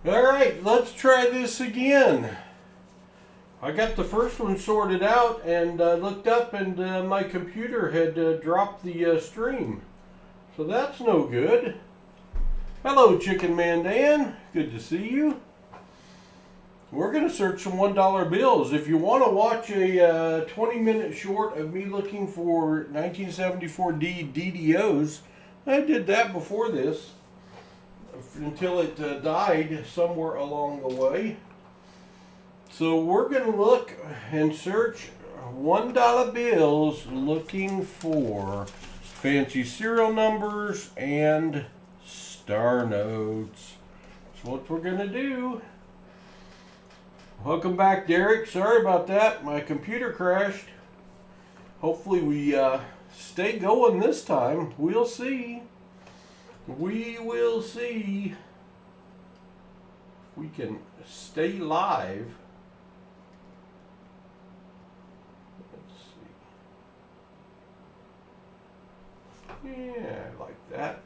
Alright, let's try this again. I got the first one sorted out and looked up and my computer had dropped the stream. So that's no good. Hello, Chicken Man Dan. Good to see you. We're going to search some $1 bills. If you want to watch a 20-minute short of me looking for 1974 DDOs, I did that before this until it died somewhere along the way. So we're going to look and search $1 bills looking for fancy serial numbers and star notes. That's what we're going to do. Welcome back, Derek. Sorry about that. My computer crashed. Hopefully we stay going this time. We'll see. We will see if we can stay live. Let's see. Yeah, I like that.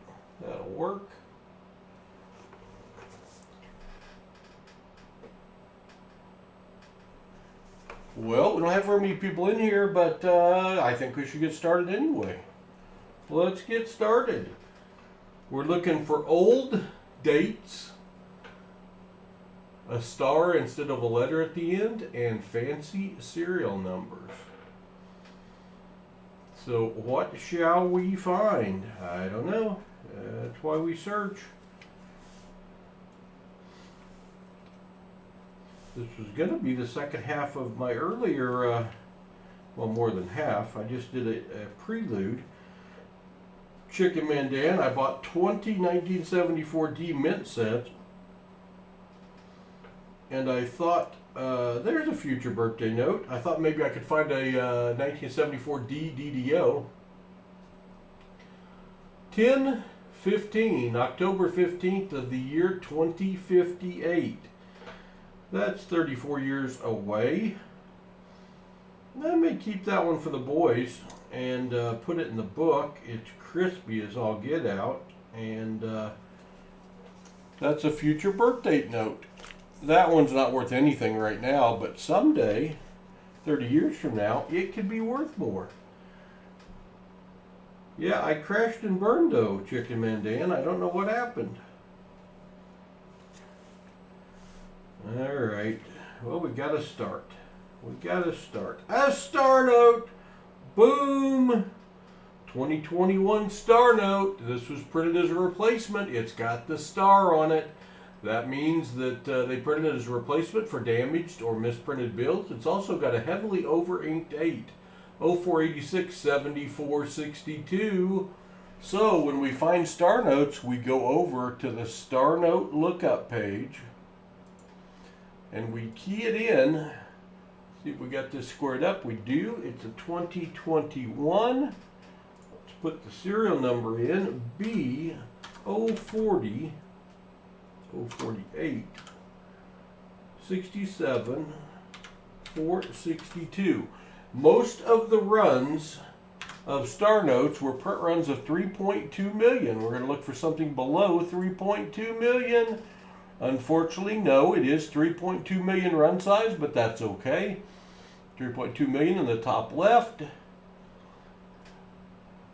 That'll work. Well, we don't have very many people in here, but I think we should get started anyway. Let's get started. We're looking for old dates, a star instead of a letter at the end, and fancy serial numbers. So what shall we find? I don't know. That's why we search. This was going to be the second half of my earlier, well, more than half. I just did a prelude. Chicken Man Dan, I bought 20 1974D mint sets. And I thought, there's a future birthday note. I thought maybe I could find a 1974D DDO. 10/15, October 15th of the year 2058. That's 34 years away. I may keep that one for the boys and put it in the book. It's crispy as all get out. And that's a future birth date note. That one's not worth anything right now, but someday, 30 years from now, it could be worth more. Yeah, I crashed and burned though, Chicken Man Dan. I don't know what happened. Alright, well, we got to start. We got to start. A star note! Boom! 2021 star note. This was printed as a replacement. It's got the star on it. That means that they printed it as a replacement for damaged or misprinted bills. It's also got a heavily over-inked 8. 0486 7462. So when we find star notes, we go over to the star note lookup page. And we key it in. See if we got this squared up. We do. It's a 2021. Let's put the serial number in. B 040 048 67 462. Most of the runs of star notes were print runs of 3.2 million. We're going to look for something below 3.2 million. Unfortunately, no, it is 3.2 million run size, but that's okay. 3.2 million in the top left.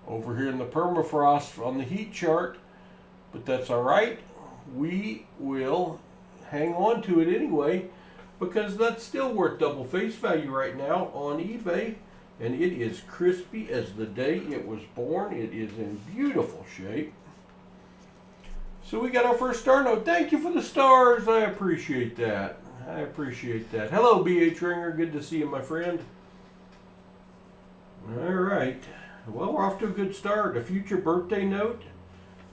Over here in the permafrost on the heat chart, but that's all right. We will hang on to it anyway, because that's still worth double face value right now on eBay, and it is crispy as the day it was born. It is in beautiful shape. So we got our first star note. Thank you for the stars. I appreciate that. I appreciate that. Hello, B.H. Ringer. Good to see you, my friend. All right. Well, we're off to a good start. A future birthday note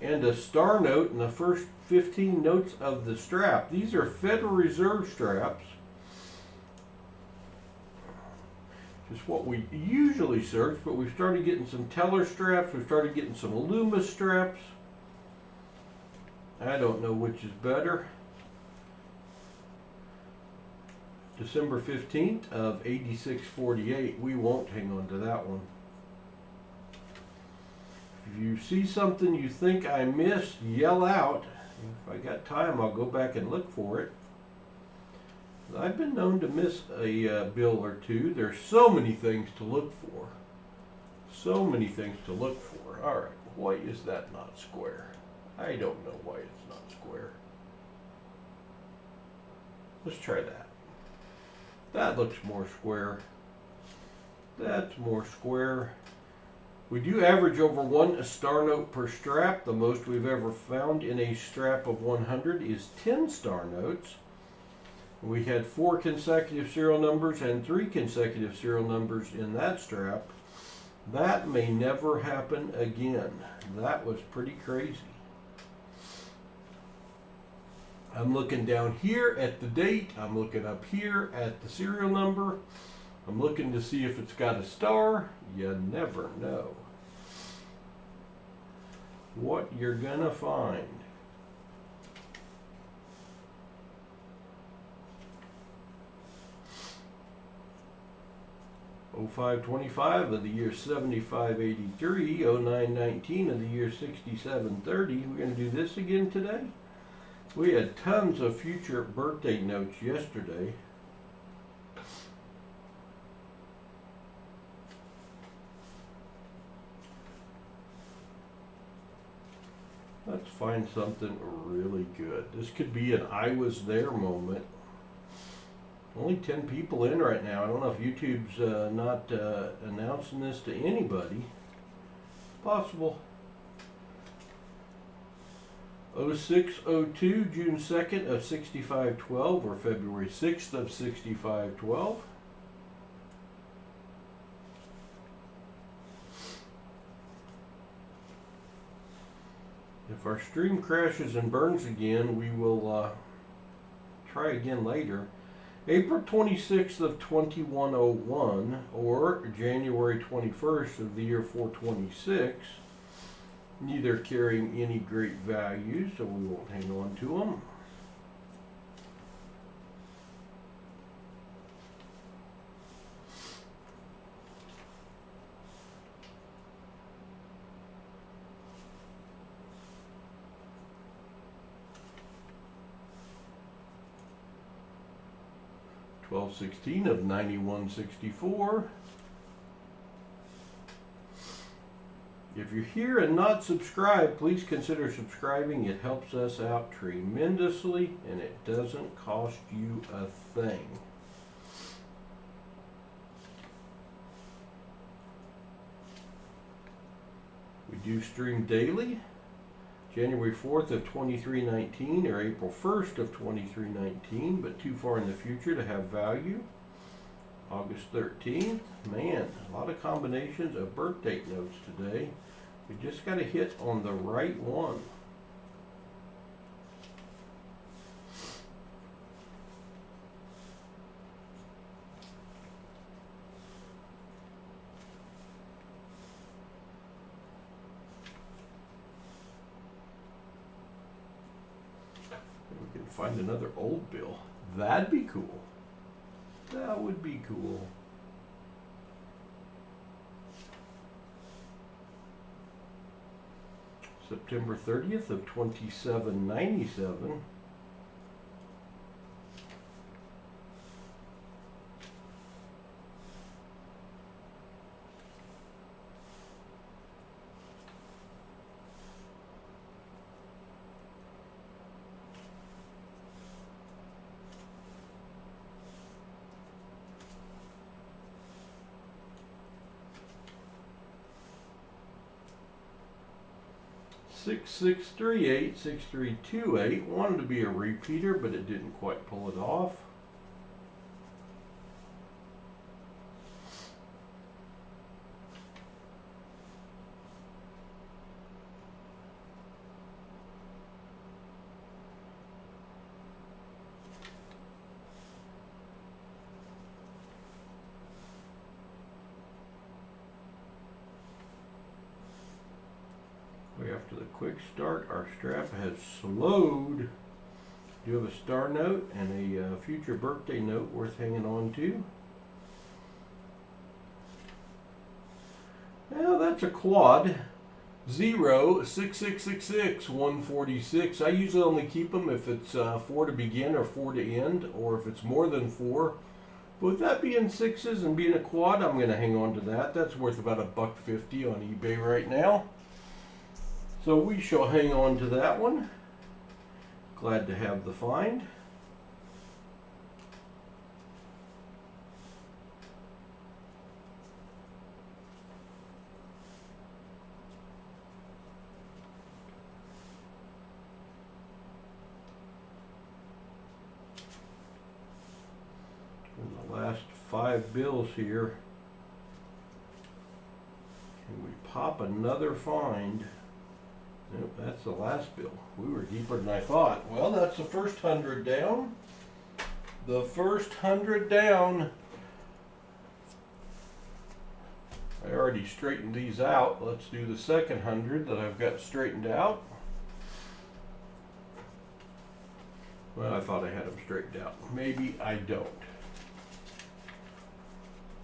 and a star note in the first 15 notes of the strap. These are Federal Reserve straps. Just what we usually search, but we've started getting some Teller straps. We've started getting some Loomis straps. I don't know which is better. December 15th of 8648. We won't hang on to that one. If you see something you think I missed, yell out. If I got time, I'll go back and look for it. I've been known to miss a bill or two. There's so many things to look for. So many things to look for. All right, why is that not square? I don't know why it's not square. Let's try that. That looks more square. That's more square. We do average over 1 star note per strap. The most we've ever found in a strap of 100 is 10 star notes. We had 4 consecutive serial numbers and 3 consecutive serial numbers in that strap. That may never happen again. That was pretty crazy. I'm looking down here at the date. I'm looking up here at the serial number. I'm looking to see if it's got a star. You never know what you're gonna find. '0525 of the year 7583, '0919 of the year 6730. We're going to do this again today. We had tons of future birthday notes yesterday. Let's find something really good. This could be an I was there moment. Only 10 people in right now. I don't know if YouTube's not announcing this to anybody. Possible. 0602, June 2nd of 6512, or February 6th of 6512. If our stream crashes and burns again, we will try again later. April 26th of 2101, or January 21st of the year 426. Neither carrying any great value, so we won't hang on to them. '1216 of 9164. If you're here and not subscribed, please consider subscribing. It helps us out tremendously, and it doesn't cost you a thing. We do stream daily. January 4th of 2319 or April 1st of 2319, but too far in the future to have value. August 13th. Man, a lot of combinations of birth date notes today. We just got to hit on the right one. We can find another old bill. That'd be cool. That would be cool. September 30th of 2797. Six 638 6328. Wanted to be a repeater, but it didn't quite pull it off. After the quick start, our strap has slowed. You have a star note and a future birthday note worth hanging on to. Well, that's a quad. 06666 146. I usually only keep them if it's 4 to begin or 4 to end, or if it's more than 4. But with that being 6s and being a quad, I'm going to hang on to that. That's worth about $1.50 on eBay right now. So we shall hang on to that one. Glad to have the find. And the last 5 bills here. Can we pop another find? Nope, that's the last bill. We were deeper than I thought. Well, that's the first 100 down. The first 100 down. I already straightened these out. Let's do the second 100 that I've got straightened out. Well, I thought I had them straightened out. Maybe I don't.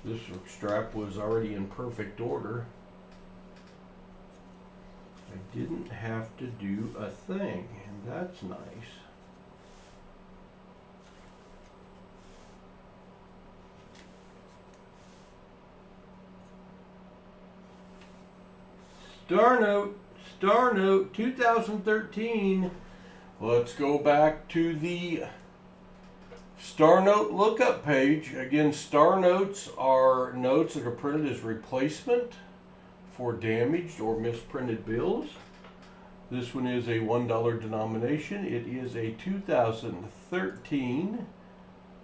This strap was already in perfect order. I didn't have to do a thing, and that's nice. Star Note 2013. Let's go back to the Star Note lookup page. Again, Star Notes are notes that are printed as replacement for damaged or misprinted bills. This one is a $1 denomination. It is a 2013.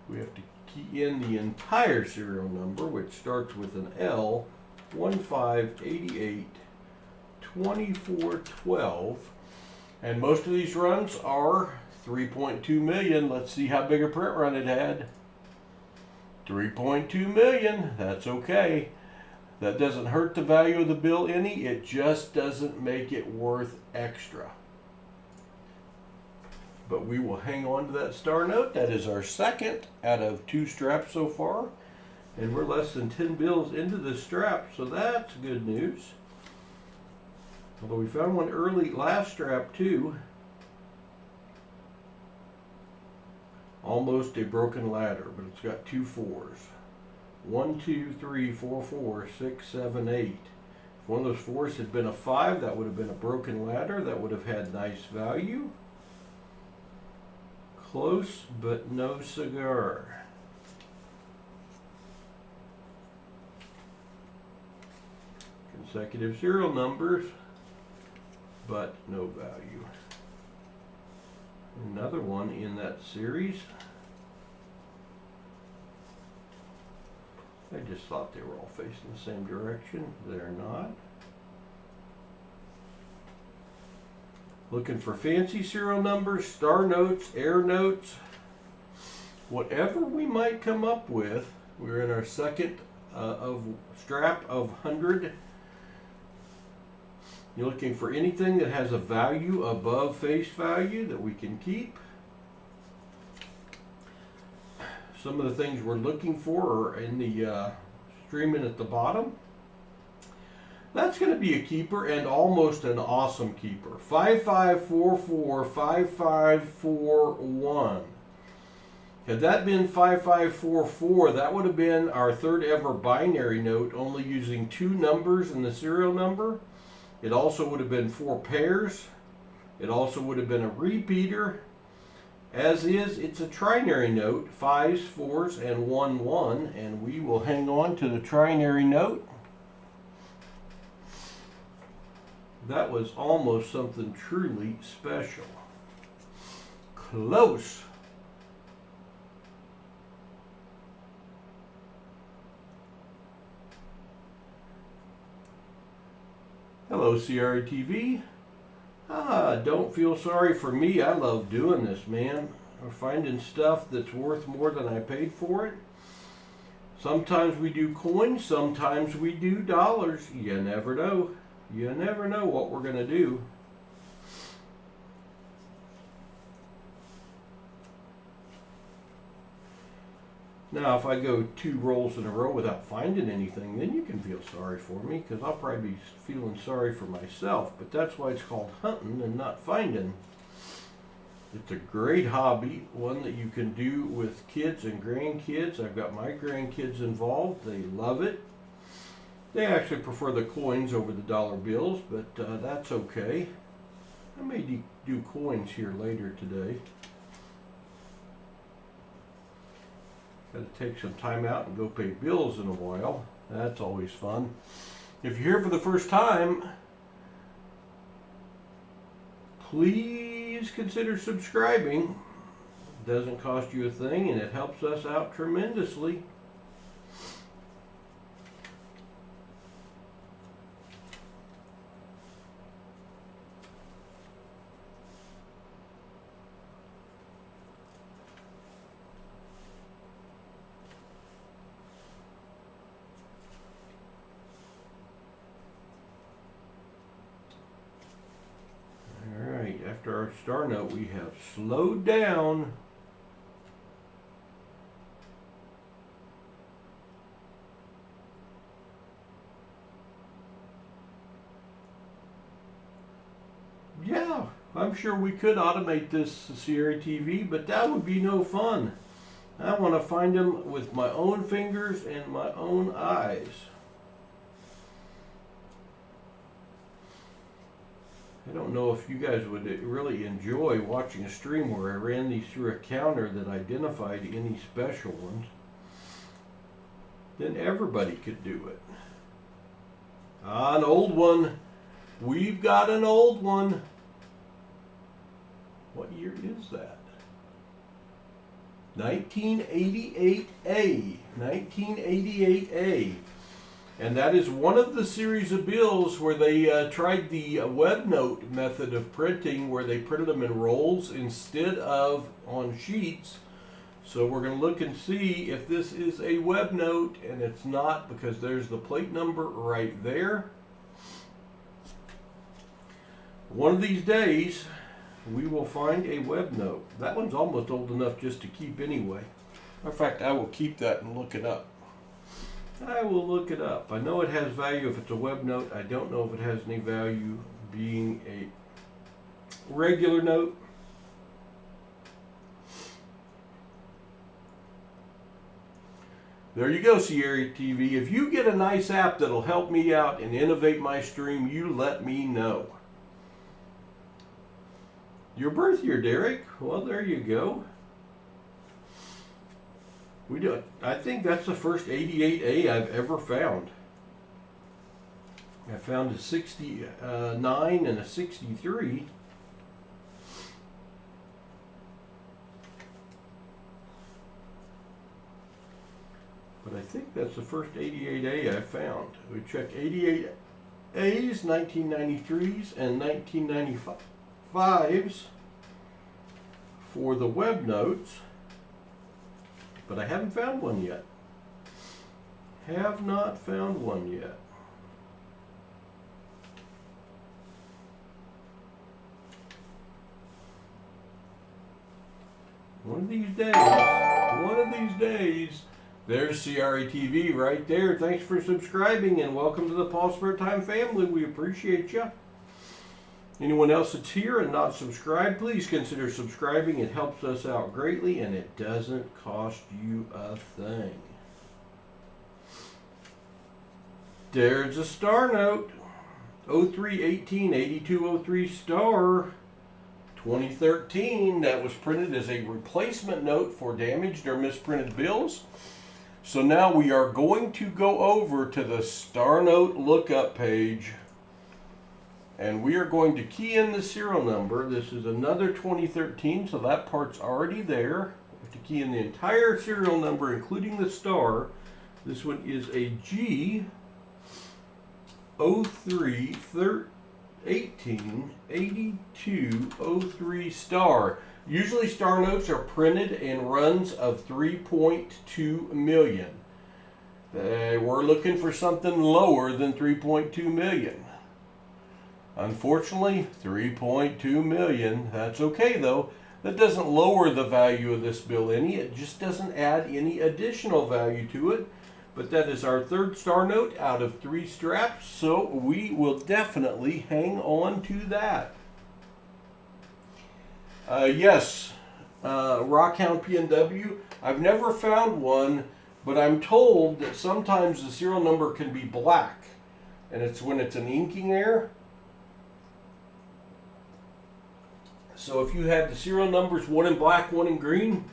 We have to key in the entire serial number, which starts with an L, 1588-2412. And most of these runs are 3.2 million. Let's see how big a print run it had. 3.2 million. That's okay. That doesn't hurt the value of the bill any. It just doesn't make it worth extra. But we will hang on to that Star Note. That is our second out of 2 straps so far. And we're less than 10 bills into this strap, so that's good news. Although we found one early last strap too. Almost a broken ladder, but it's got 2 4s. 1, 2, 3, 4, 4, 6, 7, 8. If one of those 4s had been a 5, that would have been a broken ladder. That would have had nice value. Close, but no cigar. Consecutive serial numbers, but no value. Another one in that series. I just thought they were all facing the same direction. They're not. Looking for fancy serial numbers, Star Notes, Air Notes, whatever we might come up with. We're in our second strap of 100. You're looking for anything that has a value above face value that we can keep. Some of the things we're looking for are in the streaming at the bottom. That's going to be a keeper and almost an awesome keeper. 5544 5541. Had that been 5544, that would have been our third ever binary note, only using 2 numbers in the serial number. It also would have been 4 pairs. It also would have been a repeater. As is, it's a trinary note, 5s, 4s, and 1, 1, and we will hang on to the trinary note. That was almost something truly special. Close. Hello, CRTV. Don't feel sorry for me. I love doing this, man. We're finding stuff that's worth more than I paid for it. Sometimes we do coins, sometimes we do dollars. You never know. You never know what we're going to do. Now, if I go 2 rolls in a row without finding anything, then you can feel sorry for me, because I'll probably be feeling sorry for myself. But that's why it's called hunting and not finding. It's a great hobby, one that you can do with kids and grandkids. I've got my grandkids involved. They love it. They actually prefer the coins over the dollar bills, but that's okay. I may do coins here later today. Got to take some time out and go pay bills in a while. That's always fun. If you're here for the first time, please consider subscribing. It doesn't cost you a thing and it helps us out tremendously. After our star note, we have slowed down. Yeah, I'm sure we could automate this Sierra TV, but that would be no fun. I want to find them with my own fingers and my own eyes. I don't know if you guys would really enjoy watching a stream where I ran these through a counter that identified any special ones. Then everybody could do it. Ah, an old one. We've got an old one. What year is that? 1988A. 1988A. And that is one of the series of bills where they tried the web note method of printing, where they printed them in rolls instead of on sheets. So we're going to look and see if this is a web note, and it's not, because there's the plate number right there. One of these days, we will find a web note. That one's almost old enough just to keep anyway. In fact, I will keep that and look it up. I will look it up. I know it has value if it's a web note. I don't know if it has any value being a regular note. There you go, Sierra TV. If you get a nice app that'll help me out and innovate my stream, you let me know. Your birth year, Derek. Well, there you go. We do. I think that's the first 88A I've ever found. I found a 69 and a 63. But I think that's the first 88A I found. We checked 88As, 1993s, and 1995s for the web notes. But I haven't found one yet. Have not found one yet. One of these days, there's Sierra TV right there. Thanks for subscribing and welcome to the PasSpareTime family. We appreciate you. Anyone else that's here and not subscribed, please consider subscribing. It helps us out greatly and it doesn't cost you a thing. There's a star note. 03188203 star 2013. That was printed as a replacement note for damaged or misprinted bills. So now we are going to go over to the star note lookup page. And we are going to key in the serial number. This is another 2013, so that part's already there. We have to key in the entire serial number, including the star. This one is a G03188203 star. Usually star notes are printed in runs of 3.2 million. We're looking for something lower than 3.2 million. Unfortunately, 3.2 million. That's okay though. That doesn't lower the value of this bill any. It just doesn't add any additional value to it. But that is our third star note out of 3 straps, so we will definitely hang on to that. Yes, Rockhound PNW. I've never found one, but I'm told that sometimes the serial number can be black, and it's when it's an inking error. So if you have the serial numbers, one in black, one in green,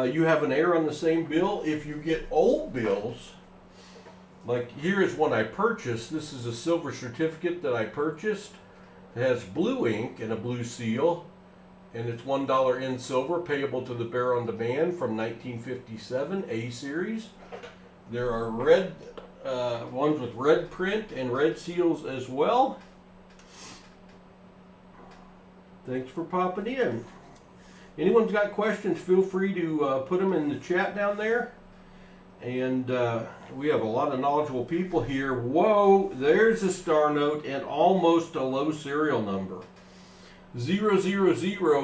you have an error on the same bill. If you get old bills, like here is one I purchased. This is a silver certificate that I purchased. It has blue ink and a blue seal, and it's $1 in silver, payable to the bearer on demand, from 1957, A series. There are red ones with red print and red seals as well. Thanks for popping in. Anyone's got questions, feel free to put them in the chat down there. And we have a lot of knowledgeable people here. Whoa, there's a star note and almost a low serial number. 000,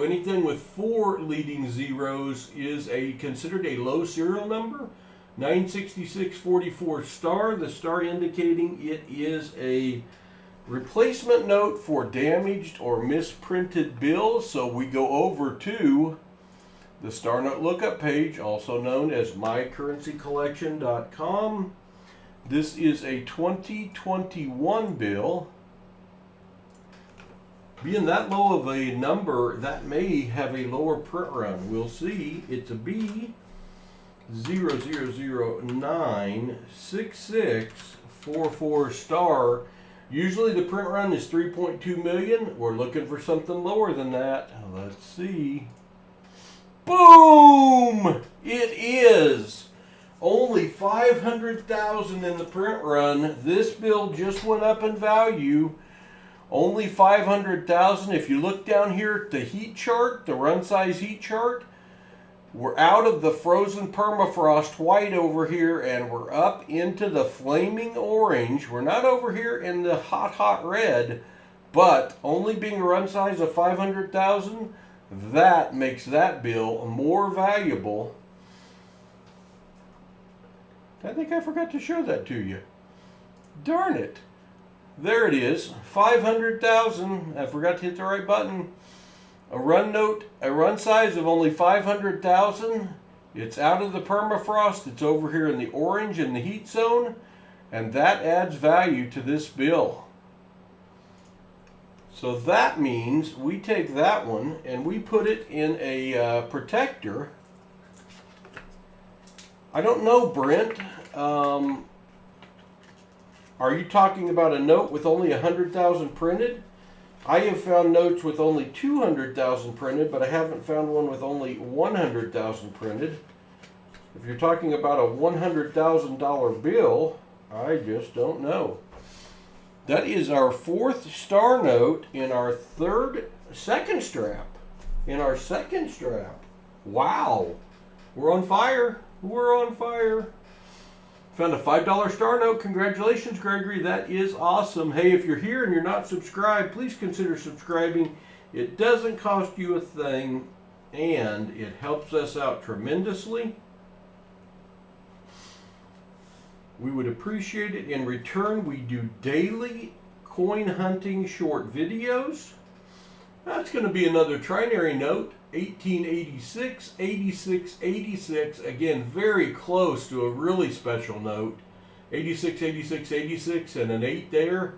anything with 4 leading zeros is considered a low serial number. 96644 star, the star indicating it is a replacement note for damaged or misprinted bills. So we go over to the Star Note Lookup page, also known as mycurrencycollection.com. This is a 2021 bill. Being that low of a number, that may have a lower print run. We'll see. It's a B00096644 star. Usually the print run is 3.2 million. We're looking for something lower than that. Let's see. Boom! It is only 500,000 in the print run. This bill just went up in value. Only 500,000. If you look down here at the heat chart, the run size heat chart, we're out of the frozen permafrost white over here, and we're up into the flaming orange. We're not over here in the hot red, but only being a run size of 500,000, that makes that bill more valuable. I think I forgot to show that to you. Darn it. There it is, 500,000. I forgot to hit the right button. A run size of only 500,000. It's out of the permafrost. It's over here in the orange in the heat zone, and that adds value to this bill. So that means we take that one and we put it in a protector. I don't know, Brent. Are you talking about a note with only 100,000 printed? I have found notes with only 200,000 printed, but I haven't found one with only 100,000 printed. If you're talking about a $100,000 bill, I just don't know. That is our 4th star note in our second strap. Wow. We're on fire. We're on fire. Found a $5 star note. Congratulations, Gregory. That is awesome. Hey, if you're here and you're not subscribed, please consider subscribing. It doesn't cost you a thing, and it helps us out tremendously. We would appreciate it. In return, we do daily coin hunting short videos. That's going to be another trinary note. 1886, 86, 86, again, very close to a really special note. 86, 86, 86, and an 8 there.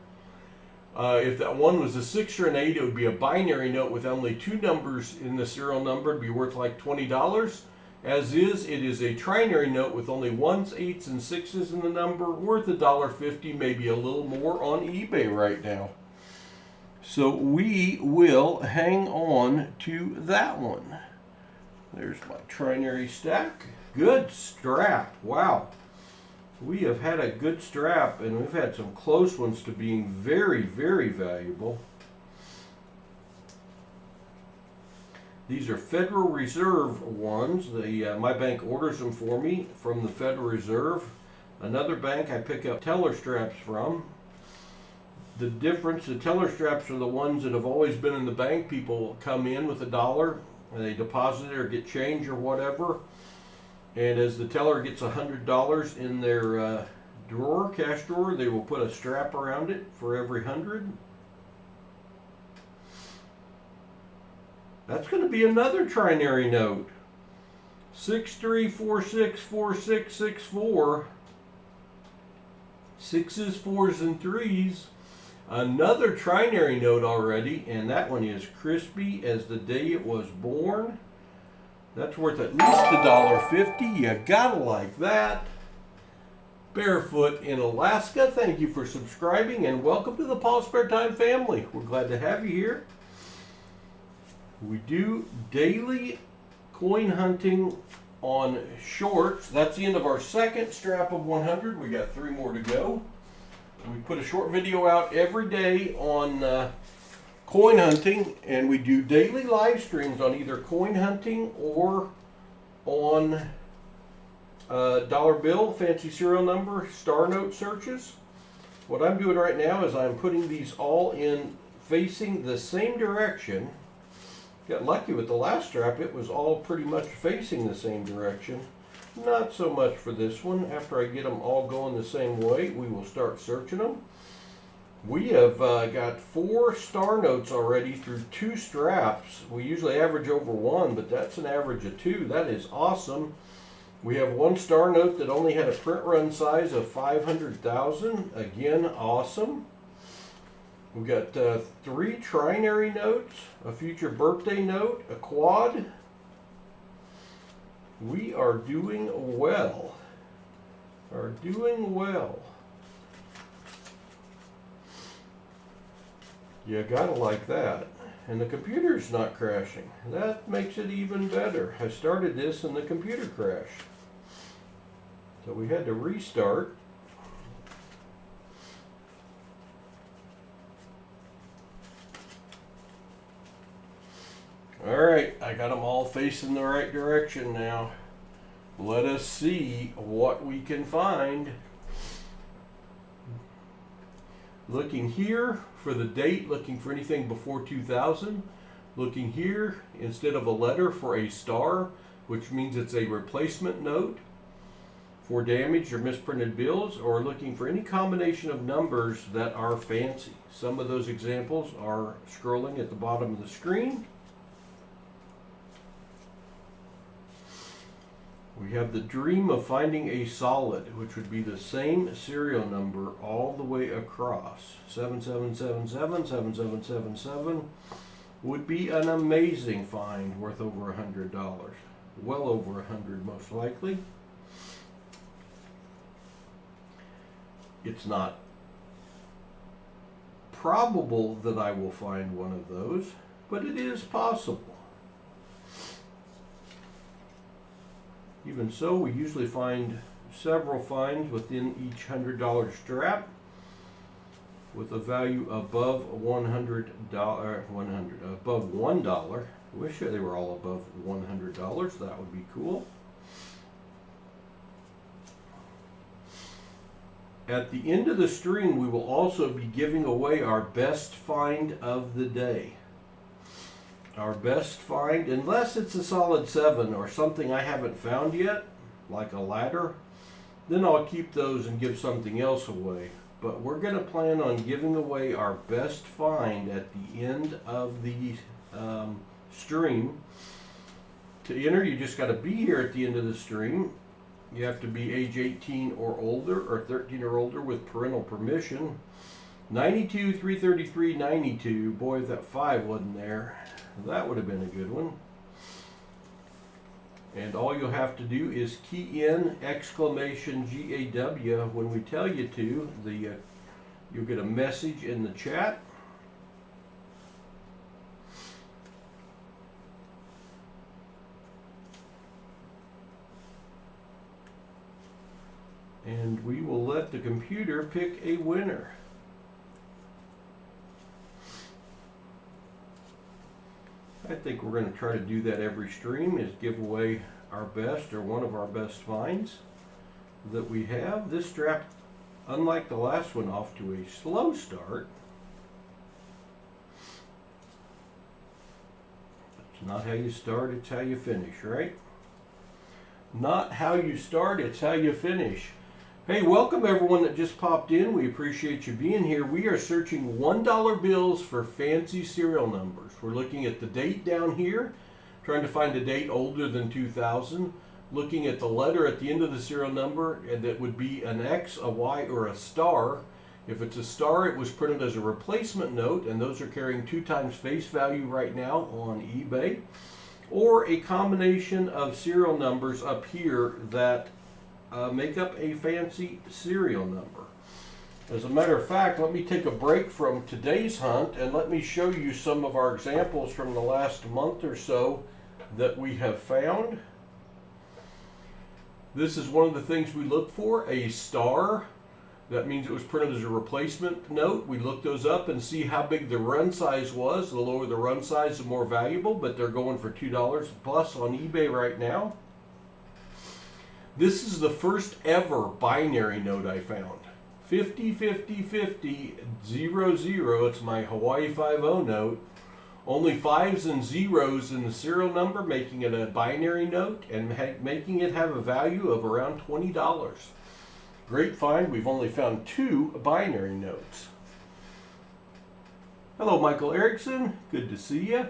If that one was a 6 or an 8, it would be a binary note with only 2 numbers in the serial number. It'd be worth like $20. As is, it is a trinary note with only 1s, 8s, and 6s in the number, worth $1.50, maybe a little more on eBay right now. So we will hang on to that one. There's my trinary stack. Good strap. Wow. We have had a good strap, and we've had some close ones to being very, very valuable. These are Federal Reserve ones. My bank orders them for me from the Federal Reserve. Another bank I pick up teller straps from. The difference, the teller straps are the ones that have always been in the bank. People come in with $1 and they deposit it or get change or whatever. And as the teller gets $100 in their drawer, cash drawer, they will put a strap around it for every 100. That's going to be another trinary note. 63464664. Sixes, fours, and threes. Another trinary note already, and that one is crispy as the day it was born. That's worth at least $1.50. You gotta like that. Barefoot in Alaska, thank you for subscribing and welcome to the PasSpareTime family. We're glad to have you here. We do daily coin hunting on shorts. That's the end of our second strap of 100. We got 3 more to go. We put a short video out every day on coin hunting, and we do daily live streams on either coin hunting or on dollar bill, fancy serial number, star note searches. What I'm doing right now is I'm putting these all in facing the same direction. Got lucky with the last strap, it was all pretty much facing the same direction. Not so much for this one. After I get them all going the same way, we will start searching them. We have got 4 star notes already through 2 straps. We usually average over 1, but that's an average of 2. That is awesome. We have 1 star note that only had a print run size of 500,000. Again, awesome. We've got 3 trinary notes, a future birthday note, a quad. We are doing well. You gotta like that. And the computer's not crashing. That makes it even better. I started this and the computer crashed. So we had to restart. Alright, I got them all facing the right direction now. Let us see what we can find. Looking here for the date, looking for anything before 2000. Looking here, instead of a letter, for a star, which means it's a replacement note for damaged or misprinted bills, or looking for any combination of numbers that are fancy. Some of those examples are scrolling at the bottom of the screen. We have the dream of finding a solid, which would be the same serial number all the way across. 7777, 7777 would be an amazing find, worth over $100. Well over 100 most likely. It's not probable that I will find one of those, but it is possible. Even so, we usually find several finds within each $100 strap with a value above $100. Above $1. I wish they were all above $100. That would be cool. At the end of the stream, we will also be giving away our best find of the day. Our best find, unless it's a solid 7 or something I haven't found yet, like a ladder, then I'll keep those and give something else away. But we're going to plan on giving away our best find at the end of the stream. To enter, you just got to be here at the end of the stream. You have to be age 18 or older, or 13 or older with parental permission. 92, 333, 92. Boy, if that 5 wasn't there, that would have been a good one. And all you'll have to do is key in exclamation GAW when we tell you to. You'll get a message in the chat. And we will let the computer pick a winner. I think we're going to try to do that every stream, is give away our best or one of our best finds that we have. This strap, unlike the last one, off to a slow start. It's not how you start, it's how you finish, right? Not how you start, it's how you finish. Hey, welcome everyone that just popped in. We appreciate you being here. We are searching $1 bills for fancy serial numbers. We're looking at the date down here, trying to find a date older than 2000. Looking at the letter at the end of the serial number, and that would be an X, a Y, or a star. If it's a star, it was printed as a replacement note, and those are carrying 2 times face value right now on eBay. Or a combination of serial numbers up here that make up a fancy serial number. As a matter of fact, let me take a break from today's hunt and let me show you some of our examples from the last month or so that we have found. This is one of the things we look for, a star. That means it was printed as a replacement note. We look those up and see how big the run size was. The lower the run size, the more valuable, but they're going for $2 plus on eBay right now. This is the first ever binary note I found. 50, 50, 50, 0, 0. It's my Hawaii 5-0 note. Only 5s and 0s in the serial number, making it a binary note and making it have a value of around $20. Great find. We've only found 2 binary notes. Hello, Michael Erickson. Good to see you.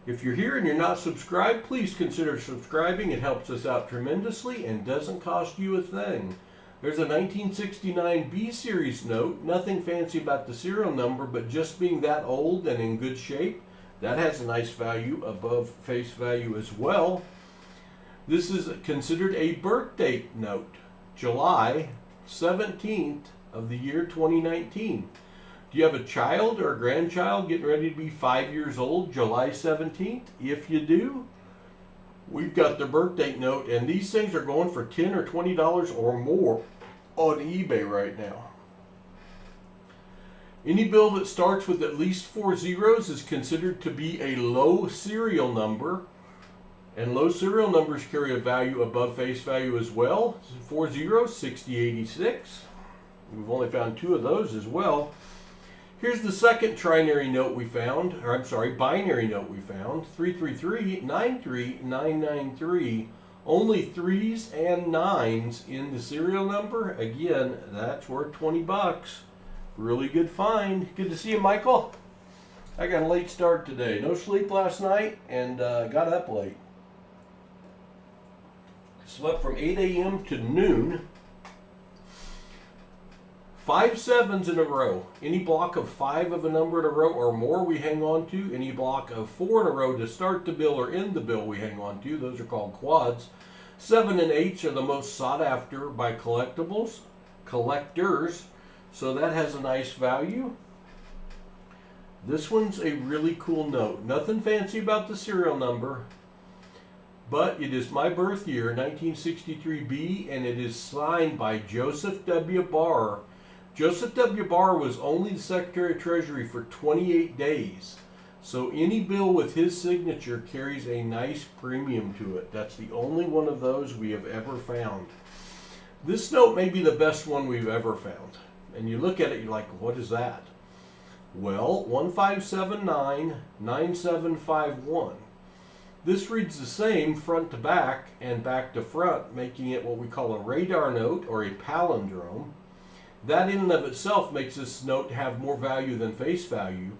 If you're here and you're not subscribed, please consider subscribing. It helps us out tremendously and doesn't cost you a thing. There's a 1969 B series note. Nothing fancy about the serial number, but just being that old and in good shape, that has a nice value above face value as well. This is considered a birth date note, July 17th of the year 2019. Do you have a child or a grandchild getting ready to be 5 years old, July 17th? If you do, we've got the birth date note, and these things are going for $10 or $20 or more on eBay right now. Any bill that starts with at least 4 zeros is considered to be a low serial number, and low serial numbers carry a value above face value as well. 4 zeros, 6086. We've only found 2 of those as well. Here's the second trinary note we found, or I'm sorry, binary note we found, 333-93993. Only 3s and 9s in the serial number. Again, that's worth $20. Really good find. Good to see you, Michael. I got a late start today. No sleep last night and got up late. Slept from 8 a.m. to noon. 5 7s in a row. Any block of 5 of a number in a row or more we hang on to. Any block of 4 in a row to start the bill or end the bill we hang on to. Those are called quads. 7 and 8s are the most sought after by collectors. So that has a nice value. This one's a really cool note. Nothing fancy about the serial number, but it is my birth year, 1963B, and it is signed by Joseph W. Barr. Joseph W. Barr was only the Secretary of Treasury for 28 days. So any bill with his signature carries a nice premium to it. That's the only one of those we have ever found. This note may be the best one we've ever found. And you look at it, you're like, what is that? Well, 1579-9751. This reads the same front to back and back to front, making it what we call a radar note or a palindrome. That in and of itself makes this note have more value than face value,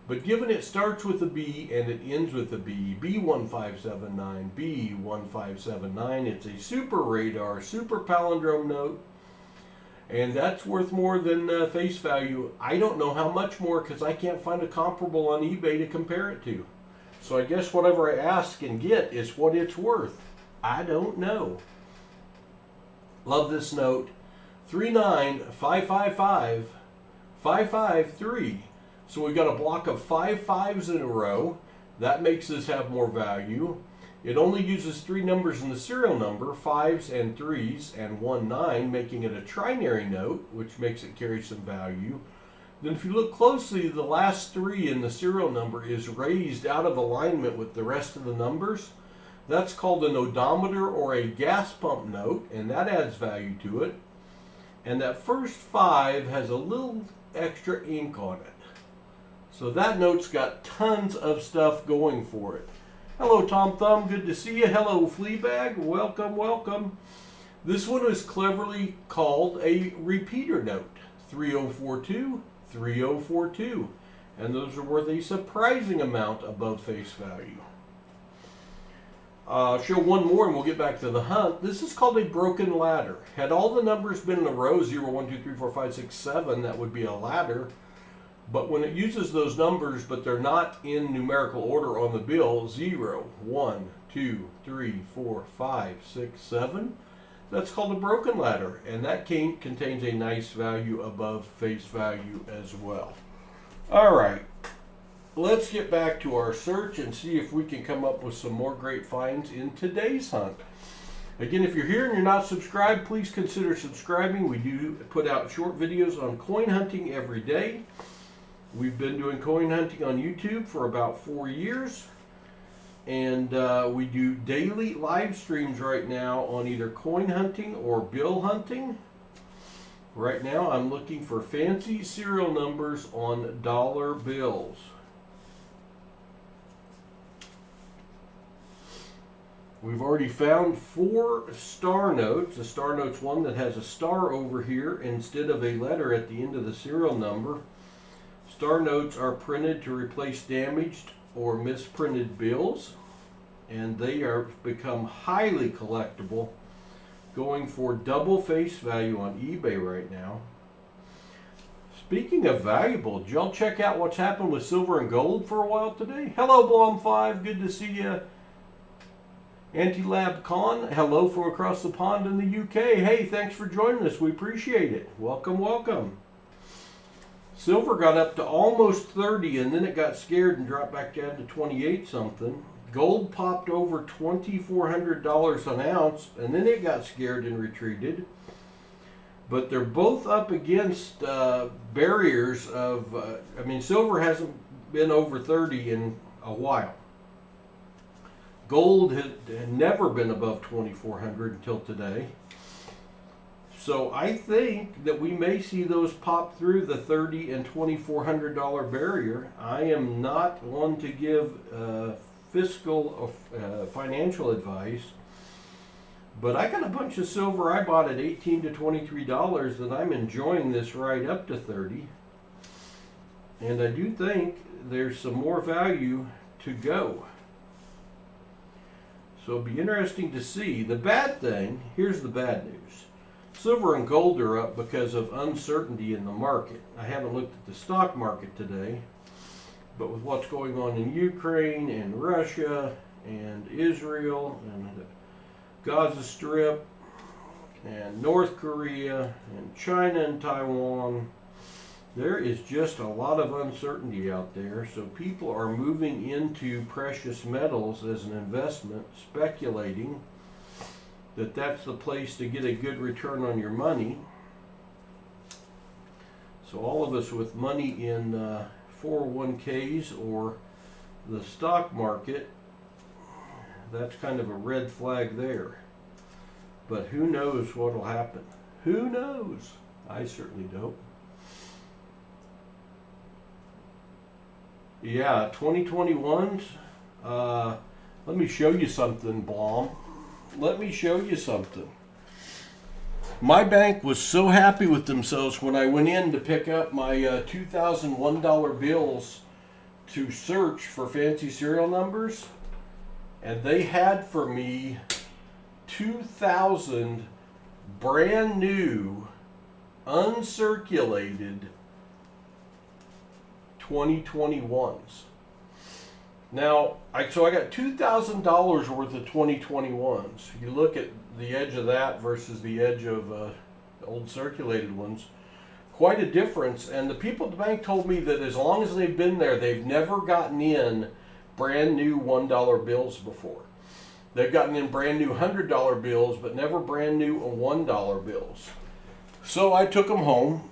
but given it starts with a B and it ends with a B, B1579, B1579, it's a super radar, super palindrome note, and that's worth more than face value. I don't know how much more because I can't find a comparable on eBay to compare it to. So I guess whatever I ask and get is what it's worth. I don't know. Love this note. 39555-553. So we've got a block of 5 5s in a row. That makes this have more value. It only uses 3 numbers in the serial number, 5s and 3s and 1 9, making it a trinary note, which makes it carry some value. Then if you look closely, the last 3 in the serial number is raised out of alignment with the rest of the numbers. That's called an odometer or a gas pump note, and that adds value to it. And that first 5 has a little extra ink on it. So that note's got tons of stuff going for it. Hello, Tom Thumb. Good to see you. Hello, Fleabag. Welcome, welcome. This one is cleverly called a repeater note. 3042, 3042. And those are worth a surprising amount above face value. Show one more and we'll get back to the hunt. This is called a broken ladder. Had all the numbers been in a row, 0, 1, 2, 3, 4, 5, 6, 7, that would be a ladder. But when it uses those numbers, but they're not in numerical order on the bill, 0, 1, 2, 3, 4, 5, 6, 7, that's called a broken ladder. And that contains a nice value above face value as well. All right, let's get back to our search and see if we can come up with some more great finds in today's hunt. Again, if you're here and you're not subscribed, please consider subscribing. We do put out short videos on coin hunting every day. We've been doing coin hunting on YouTube for about 4 years. And we do daily live streams right now on either coin hunting or bill hunting. Right now I'm looking for fancy serial numbers on dollar bills. We've already found 4 star notes. The star note's one that has a star over here instead of a letter at the end of the serial number. Star notes are printed to replace damaged or misprinted bills, and they are become highly collectible, going for double face value on eBay right now. Speaking of valuable, did y'all check out what's happened with silver and gold for a while today? Hello, Blom5, good to see you. Anti-Lab Con, hello from across the pond in the UK. Hey, thanks for joining us. We appreciate it. Welcome, welcome. Silver got up to almost 30 and then it got scared and dropped back down to 28 something. Gold popped over $2,400 an ounce and then it got scared and retreated. But they're both up against barriers of, silver hasn't been over 30 in a while. Gold had never been above 2,400 until today. So I think that we may see those pop through the $30 and $2,400 barrier. I am not one to give fiscal or financial advice, but I got a bunch of silver I bought at $18 to $23 that I'm enjoying this right up to 30. And I do think there's some more value to go. So it'll be interesting to see. The bad thing, here's the bad news. Silver and gold are up because of uncertainty in the market. I haven't looked at the stock market today, but with what's going on in Ukraine and Russia and Israel and the Gaza Strip and North Korea and China and Taiwan, there is just a lot of uncertainty out there. So people are moving into precious metals as an investment, speculating that that's the place to get a good return on your money. So all of us with money in 401ks or the stock market, that's kind of a red flag there. But who knows what will happen? Who knows? I certainly don't. Yeah, 2021's, let me show you something, Blom. Let me show you something. My bank was so happy with themselves when I went in to pick up my $2,001 bills to search for fancy serial numbers, and they had for me 2,000 brand new, uncirculated 2021s. Now, so I got $2,000 worth of 2021s. You look at the edge of that versus the edge of old circulated ones. Quite a difference. And the people at the bank told me that as long as they've been there, they've never gotten in brand new $1 bills before. They've gotten in brand new $100 bills, but never brand new $1 bills. So I took them home.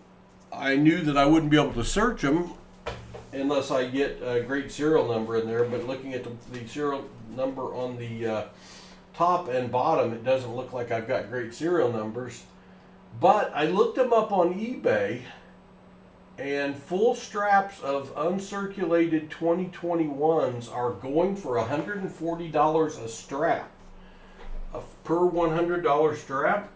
I knew that I wouldn't be able to search them unless I get a great serial number in there, but looking at the serial number on the top and bottom, it doesn't look like I've got great serial numbers. But I looked them up on eBay, And full straps of uncirculated 2021s are going for $140 a strap, per $100 strap.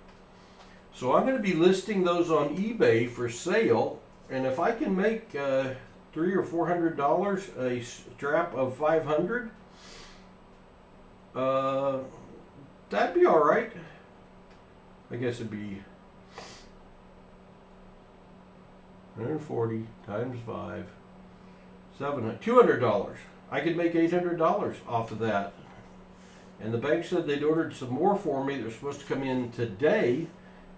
So I'm going to be listing those on eBay for sale, and if I can make $300 or $400 a strap of 500, that'd be all right. I guess it'd be 140 times 5, $200. I could make $800 off of that. And the bank said they'd ordered some more for me. They're supposed to come in today.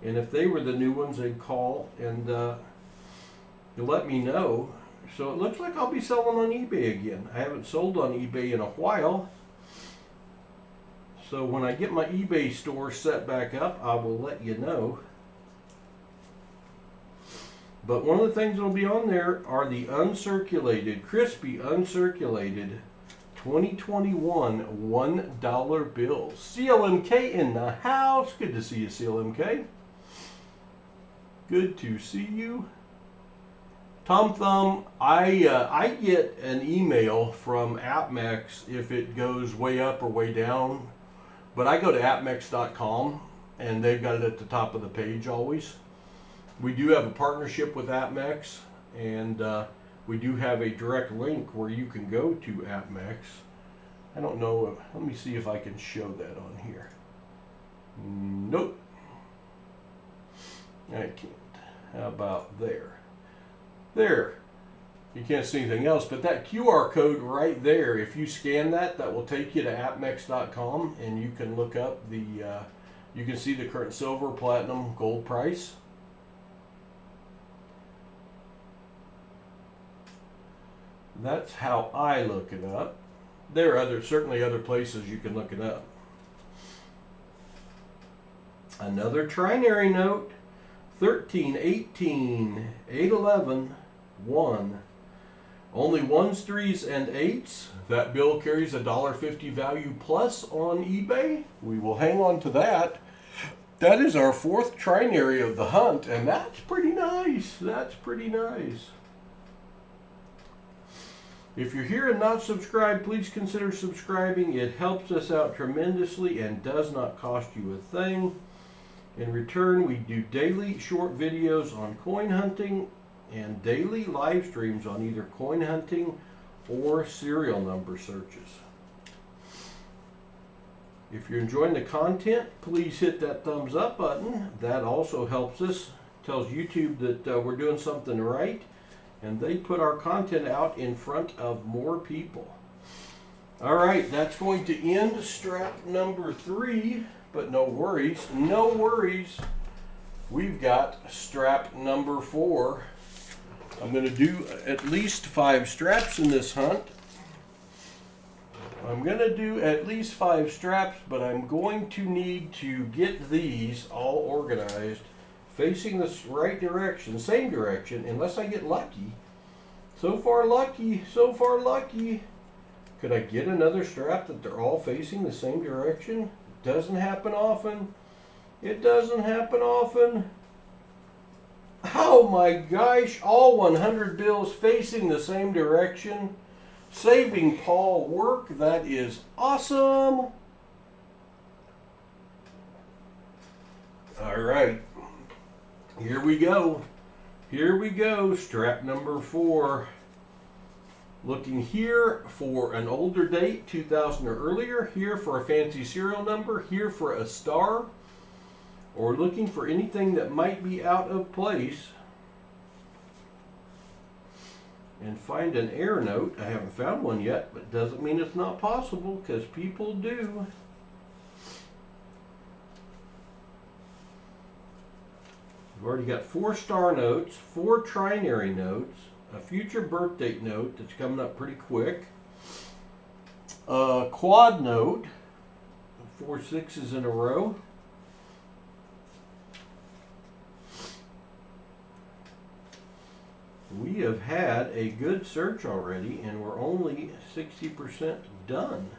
And if they were the new ones, they'd call and let me know. So it looks like I'll be selling on eBay again. I haven't sold on eBay in a while. So when I get my eBay store set back up, I will let you know. But one of the things that will be on there are the uncirculated, crispy uncirculated 2021 $1 bills. CLMK in the house. Good to see you, CLMK. Good to see you. Tom Thumb, I get an email from AppMex if it goes way up or way down. But I go to appmex.com and they've got it at the top of the page always. We do have a partnership with AppMex, and we do have a direct link where you can go to AppMex. I don't know, let me see if I can show that on here. Nope. I can't. How about there? There. You can't see anything else, but that QR code right there, if you scan that, that will take you to appmex.com, and you can look up the, you can see the current silver, platinum, gold price. That's how I look it up. There are certainly other places you can look it up. Another trinary note, 13, 18, 8, 11, 1. Only 1s, 3s, and 8s. That bill carries a $1.50 value plus on eBay. We will hang on to that. That is our 4th trinary of the hunt, and that's pretty nice. That's pretty nice. If you're here and not subscribed, please consider subscribing. It helps us out tremendously and does not cost you a thing. In return, we do daily short videos on coin hunting and daily live streams on either coin hunting or serial number searches. If you're enjoying the content, please hit that thumbs up button. That also helps us, tells YouTube that we're doing something right, and they put our content out in front of more people. All right, that's going to end strap number 3, but no worries, no worries. We've got strap number 4. I'm going to do at least 5 straps in this hunt. I'm going to do at least 5 straps, but I'm going to need to get these all organized, facing the right direction, same direction, unless I get lucky. So far lucky, so far lucky. Could I get another strap that they're all facing the same direction? Doesn't happen often. It doesn't happen often. Oh my gosh, all 100 bills facing the same direction. Saving Paul work. That is awesome. All right. Here we go. Here we go. Strap number 4. Looking here for an older date, 2000 or earlier. Here for a fancy serial number. Here for a star. Or looking for anything that might be out of place. And find an air note. I haven't found one yet, but doesn't mean it's not possible, because people do. We've already got 4 star notes, 4 trinary notes, a future birth date note that's coming up pretty quick, a quad note, 4 6s in a row, we have had a good search already, and we're only 60% done.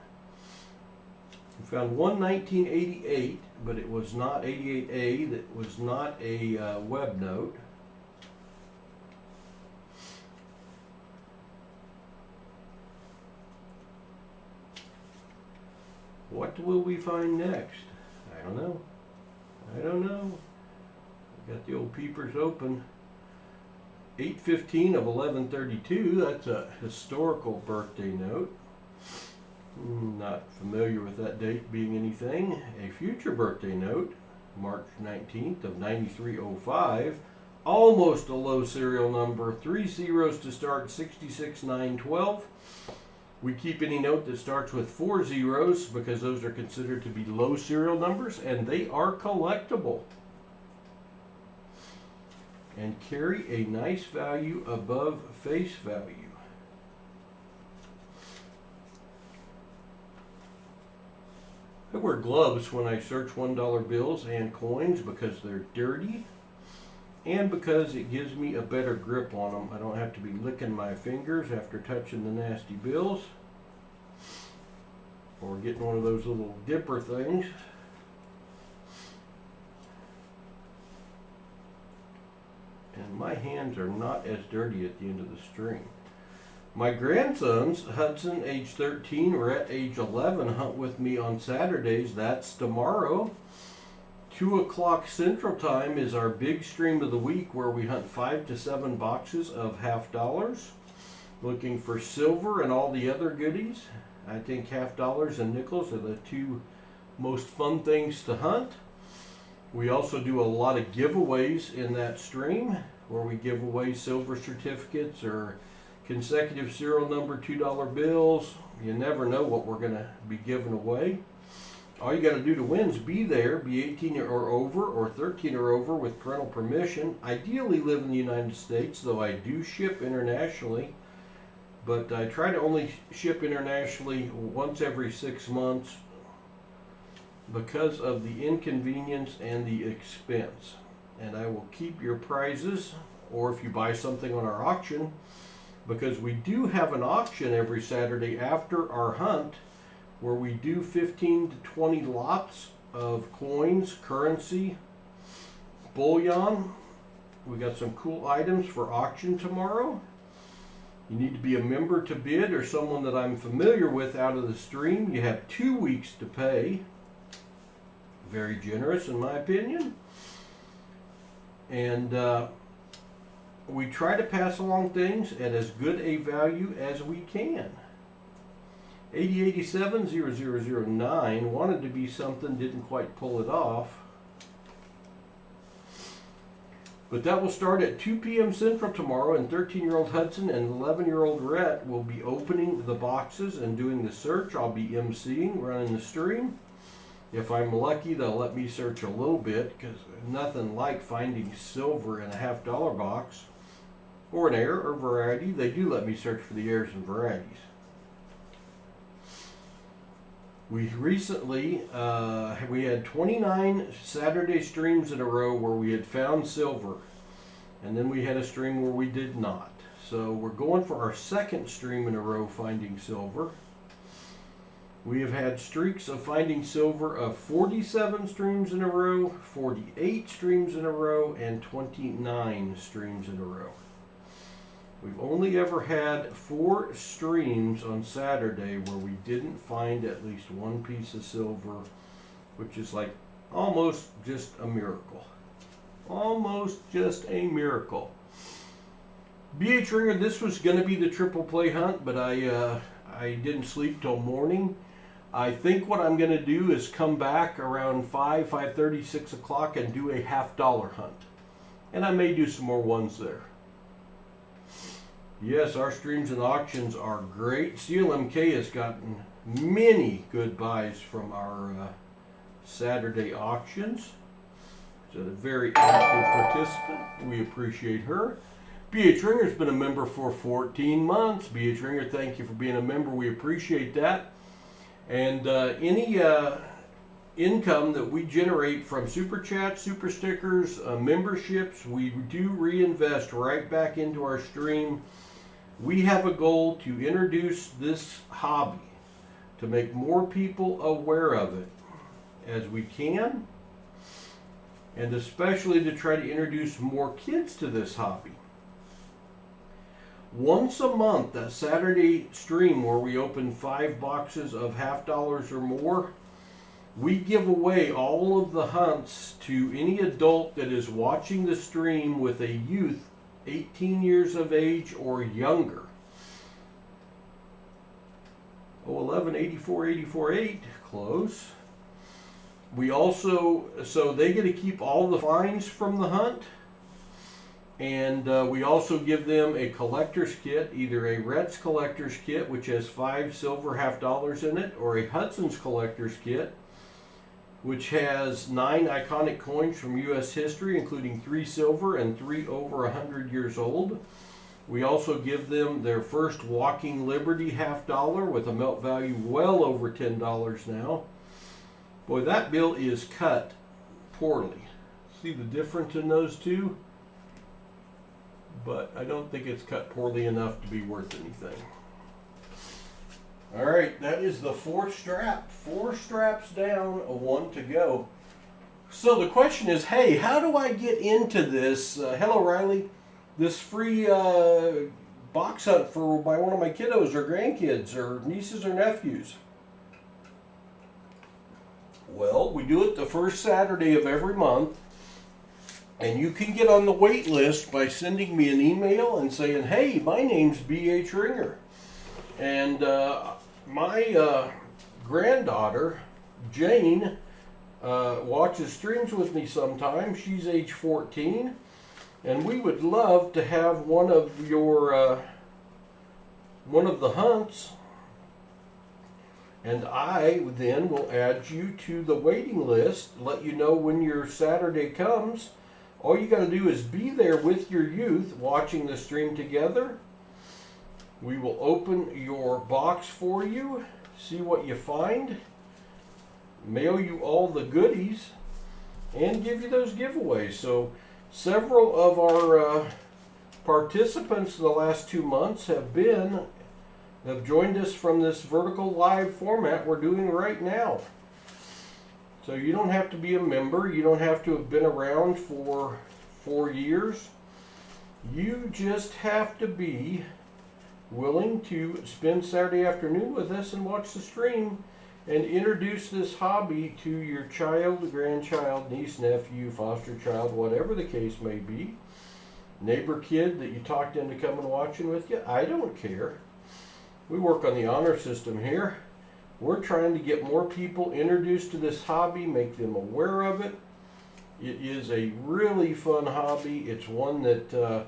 We found one 1988, but it was not 88A. That was not a web note. What will we find next? I don't know. I don't know. Got the old peepers open. 8/15 of 11/32. That's a historical birthday note. Not familiar with that date being anything. A future birthday note. March 19th of 9305. Almost a low serial number. 3 zeros to start, 66912. We keep any note that starts with 4 zeros because those are considered to be low serial numbers, and they are collectible and carry a nice value above face value. I wear gloves when I search $1 bills and coins because they're dirty and because it gives me a better grip on them. I don't have to be licking my fingers after touching the nasty bills or getting one of those little dipper things. And my hands are not as dirty at the end of the string. My grandsons, Hudson, age 13, Rhett, age 11, hunt with me on Saturdays. That's tomorrow. 2 o'clock Central Time is our big stream of the week where we hunt 5 to 7 boxes of $half. Looking for silver and all the other goodies. I think $half and nickels are the two most fun things to hunt. We also do a lot of giveaways in that stream where we give away silver certificates or consecutive serial number $2 bills. You never know what we're going to be giving away. All you got to do to win is be there, be 18 or over or 13 or over with parental permission. Ideally live in the United States, though I do ship internationally. But I try to only ship internationally once every 6 months because of the inconvenience and the expense. And I will keep your prizes, or if you buy something on our auction, because we do have an auction every Saturday after our hunt where we do 15 to 20 lots of coins, currency, bullion. We got some cool items for auction tomorrow. You need to be a member to bid or someone that I'm familiar with out of the stream. You have 2 weeks to pay. Very generous in my opinion. And we try to pass along things at as good a value as we can. 8087-0009 wanted to be something, didn't quite pull it off. But that will start at 2 p.m. Central tomorrow, and 13-year-old Hudson and 11-year-old Rhett will be opening the boxes and doing the search. I'll be emceeing, running the stream. If I'm lucky, they'll let me search a little bit, because nothing like finding silver in a $half box or an heir or variety. They do let me search for the heirs and varieties. We recently, we had 29 Saturday streams in a row where we had found silver, and then we had a stream where we did not. So we're going for our second stream in a row finding silver. We have had streaks of finding silver of 47 streams in a row, 48 streams in a row, and 29 streams in a row. We've only ever had 4 streams on Saturday where we didn't find at least one piece of silver, which is like almost just a miracle. Almost just a miracle. BH Ringer, this was going to be the triple play hunt, but I didn't sleep till morning. I think what I'm going to do is come back around 5:30, 6 o'clock and do a $half hunt. And I may do some more ones there. Yes, our streams and auctions are great. CLMK has gotten many good buys from our Saturday auctions. She's a very active participant. We appreciate her. BH Ringer's been a member for 14 months. BH Ringer, thank you for being a member. We appreciate that. And any income that we generate from super chats, super stickers, memberships, we do reinvest right back into our stream. We have a goal to introduce this hobby, to make more people aware of it as we can, and especially to try to introduce more kids to this hobby. Once a month, that Saturday stream where we open 5 boxes of $half or more, We give away all of the hunts to any adult that is watching the stream with a youth 18 years of age or younger. 011 84 84 8, close. We also, so they get to keep all the finds from the hunt, and we also give them a collector's kit, either a Rhett's collector's kit, which has 5 silver $half in it, or a Hudson's collector's kit, which has 9 iconic coins from U.S. history, including 3 silver and 3 over 100 years old. We also give them their first Walking Liberty $half with a melt value well over $10 now. Boy, that bill is cut poorly. See the difference in those two? But I don't think it's cut poorly enough to be worth anything. All right, that is the 4th strap. 4 straps down, 1 to go. So the question is, hey, how do I get into this? Hello, Riley. This free box hunt by one of my kiddos or grandkids or nieces or nephews. Well, we do it the first Saturday of every month, and you can get on the wait list by sending me an email and saying, hey, my name's B.H. Ringer. And my granddaughter, Jane, watches streams with me sometimes. She's age 14, and we would love to have one of the hunts. And I then will add you to the waiting list, let you know when your Saturday comes. All you got to do is be there with your youth watching the stream together. We will open your box for you, see what you find, mail you all the goodies, and give you those giveaways. So several of our participants the last 2 months have joined us from this vertical live format we're doing right now. So you don't have to be a member. You don't have to have been around for 4 years. You just have to be willing to spend Saturday afternoon with us and watch the stream and introduce this hobby to your child, grandchild, niece, nephew, foster child, whatever the case may be. Neighbor kid that you talked into coming watching with you. I don't care. We work on the honor system here. We're trying to get more people introduced to this hobby, make them aware of it. It is a really fun hobby. It's one that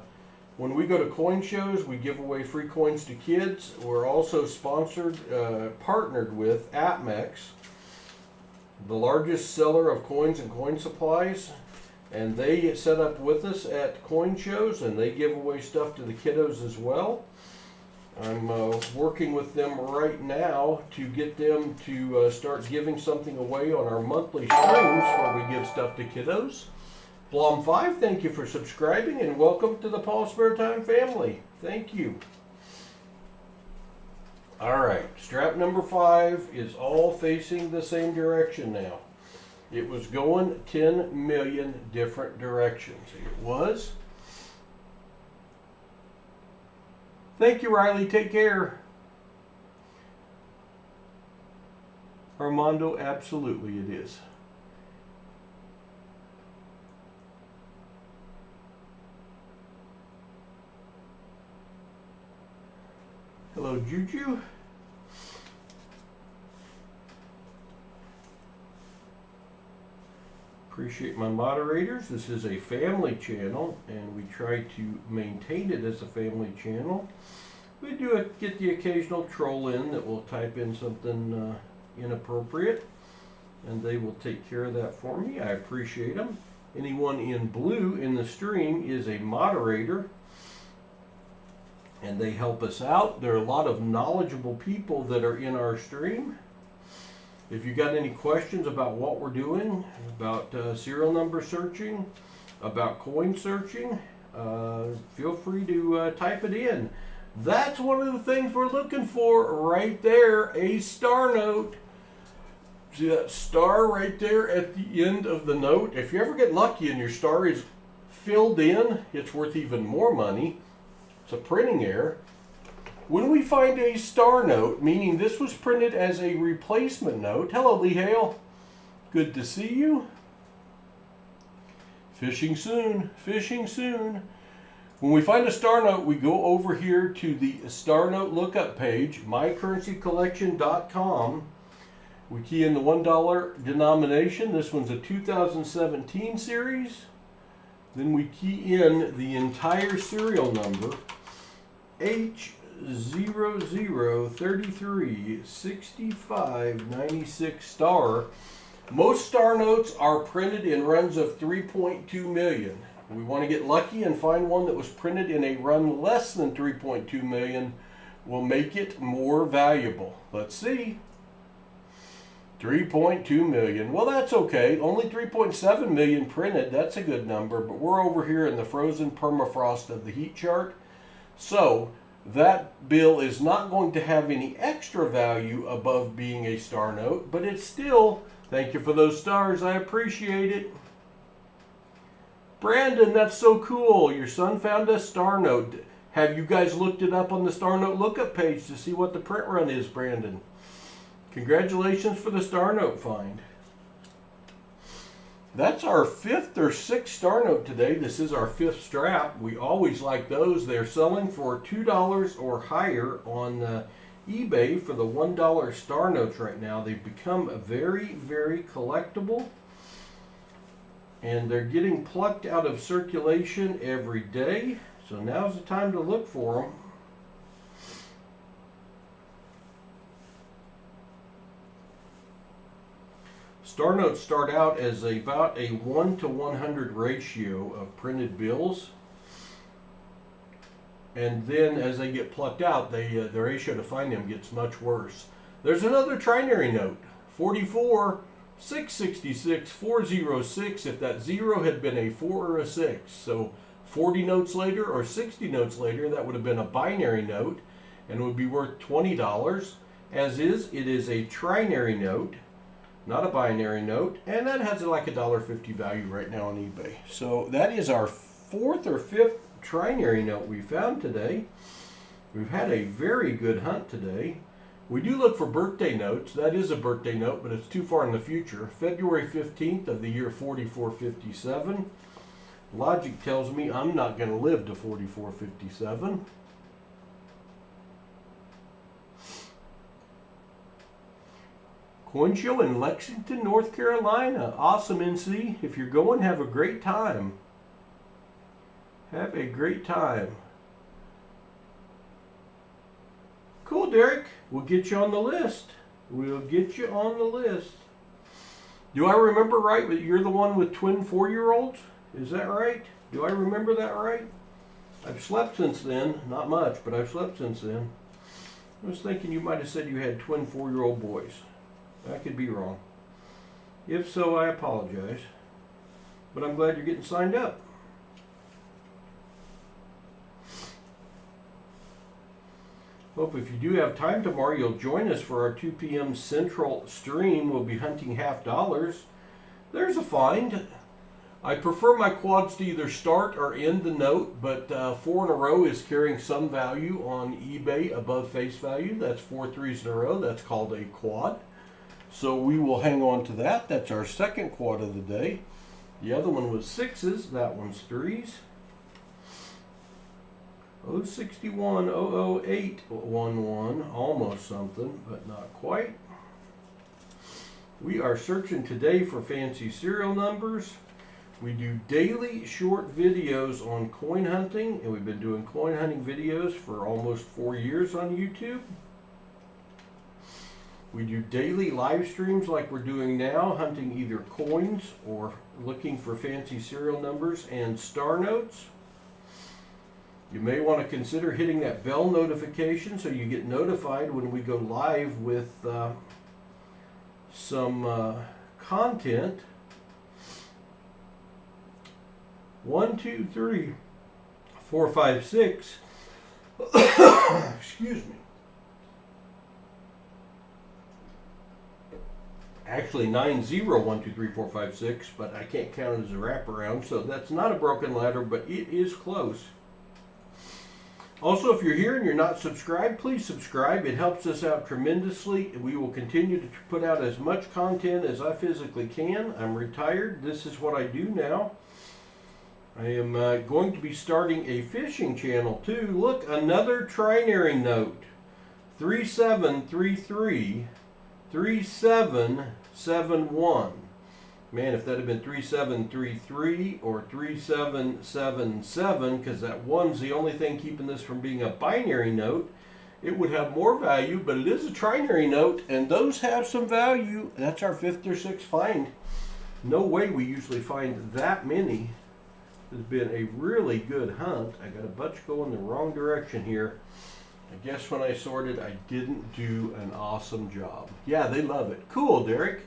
when we go to coin shows, we give away free coins to kids. We're also partnered with APMEX, the largest seller of coins and coin supplies. And they set up with us at coin shows, and they give away stuff to the kiddos as well. I'm working with them right now to get them to start giving something away on our monthly streams where we give stuff to kiddos. Blom5, thank you for subscribing, and welcome to the PasSpareTime family. Thank you. All right, strap number 5 is all facing the same direction now. It was going 10 million different directions. It was. Thank you, Riley. Take care. Armando, absolutely it is. Hello, Juju. Appreciate my moderators. This is a family channel, and we try to maintain it as a family channel. We do get the occasional troll in that will type in something inappropriate, and they will take care of that for me. I appreciate them. Anyone in blue in the stream is a moderator, and they help us out. There are a lot of knowledgeable people that are in our stream. If you got any questions about what we're doing, about serial number searching, about coin searching, feel free to type it in. That's one of the things we're looking for right there, a star note. See that star right there at the end of the note? If you ever get lucky and your star is filled in, it's worth even more money. It's a printing error. When we find a star note, meaning this was printed as a replacement note, hello Lee Hale, Good to see you. Fishing soon, fishing soon. When we find a star note, we go over here to the star note lookup page, mycurrencycollection.com. We key in the $1 denomination. This one's a 2017 series. Then we key in the entire serial number, H00336596 star. Most star notes are printed in runs of 3.2 million. We want to get lucky and find one that was printed in a run less than 3.2 million. Will make it more valuable. Let's see. 3.2 million. Well, that's okay. Only 3.7 million printed. That's a good number, but we're over here in the frozen permafrost of the heat chart. So that bill is not going to have any extra value above being a star note, but it's still, thank you for those stars. I appreciate it. Brandon, that's so cool. Your son found a star note. Have you guys looked it up on the star note lookup page to see what the print run is, Brandon? Congratulations for the star note find. That's our 5th or 6th star note today. This is our 5th strap. We always like those. They're selling for $2 or higher on eBay for the $1 star notes right now. They've become very, very collectible. And they're getting plucked out of circulation every day. So now's the time to look for them. Star notes start out as about a 1 to 100 ratio of printed bills. And then as they get plucked out, the ratio to find them gets much worse. There's another trinary note, 44, 666, 406, if that 0 had been a 4 or a 6. So 40 notes later or 60 notes later, that would have been a binary note and would be worth $20. As is, it is a trinary note, not a binary note, and that has like a $1.50 value right now on eBay. So that is our 4th or 5th trinary note we found today. We've had a very good hunt today. We do look for birthday notes. That is a birthday note, but it's too far in the future. February 15th of the year 4457. Logic tells me I'm not going to live to 4457. Coin show in Lexington, North Carolina. Awesome, NC. If you're going, have a great time. Have a great time. Cool, Derek. We'll get you on the list. We'll get you on the list. Do I remember right that you're the one with twin 4-year-olds? Is that right? Do I remember that right? I've slept since then. Not much, but I've slept since then. I was thinking you might have said you had twin 4-year-old boys. I could be wrong. If so, I apologize. But I'm glad you're getting signed up. Hope if you do have time tomorrow, you'll join us for our 2 p.m. Central stream. We'll be hunting $50. There's a find. I prefer my quads to either start or end the note, but 4 in a row is carrying some value on eBay above face value. That's 4 3s in a row. That's called a quad. So we will hang on to that. That's our 2nd quad of the day. The other one was 6s. That one's 3s. 061 00811. Almost something, but not quite. We are searching today for fancy serial numbers. We do daily short videos on coin hunting, and we've been doing coin hunting videos for almost 4 years on YouTube. We do daily live streams like we're doing now, hunting either coins or looking for fancy serial numbers and star notes. You may want to consider hitting that bell notification so you get notified when we go live with some content. 1, 2, 3, 4, 5, 6. Excuse me. Actually 9, 0, 1, 2, 3, 4, 5, 6, but I can't count it as a wraparound, so that's not a broken ladder, but it is close. Also, if you're here and you're not subscribed, please subscribe. It helps us out tremendously. We will continue to put out as much content as I physically can. I'm retired. This is what I do now. I am going to be starting a fishing channel too. Look, another trinary note. 3733 3771. Man, if that had been 3733 or 3777, because that one's the only thing keeping this from being a binary note, it would have more value, but it is a trinary note, and those have some value. That's our 5th or 6th find. No way we usually find that many. It's been a really good hunt. I got a bunch going the wrong direction here. I guess when I sorted, I didn't do an awesome job. Yeah, they love it. Cool, Derek.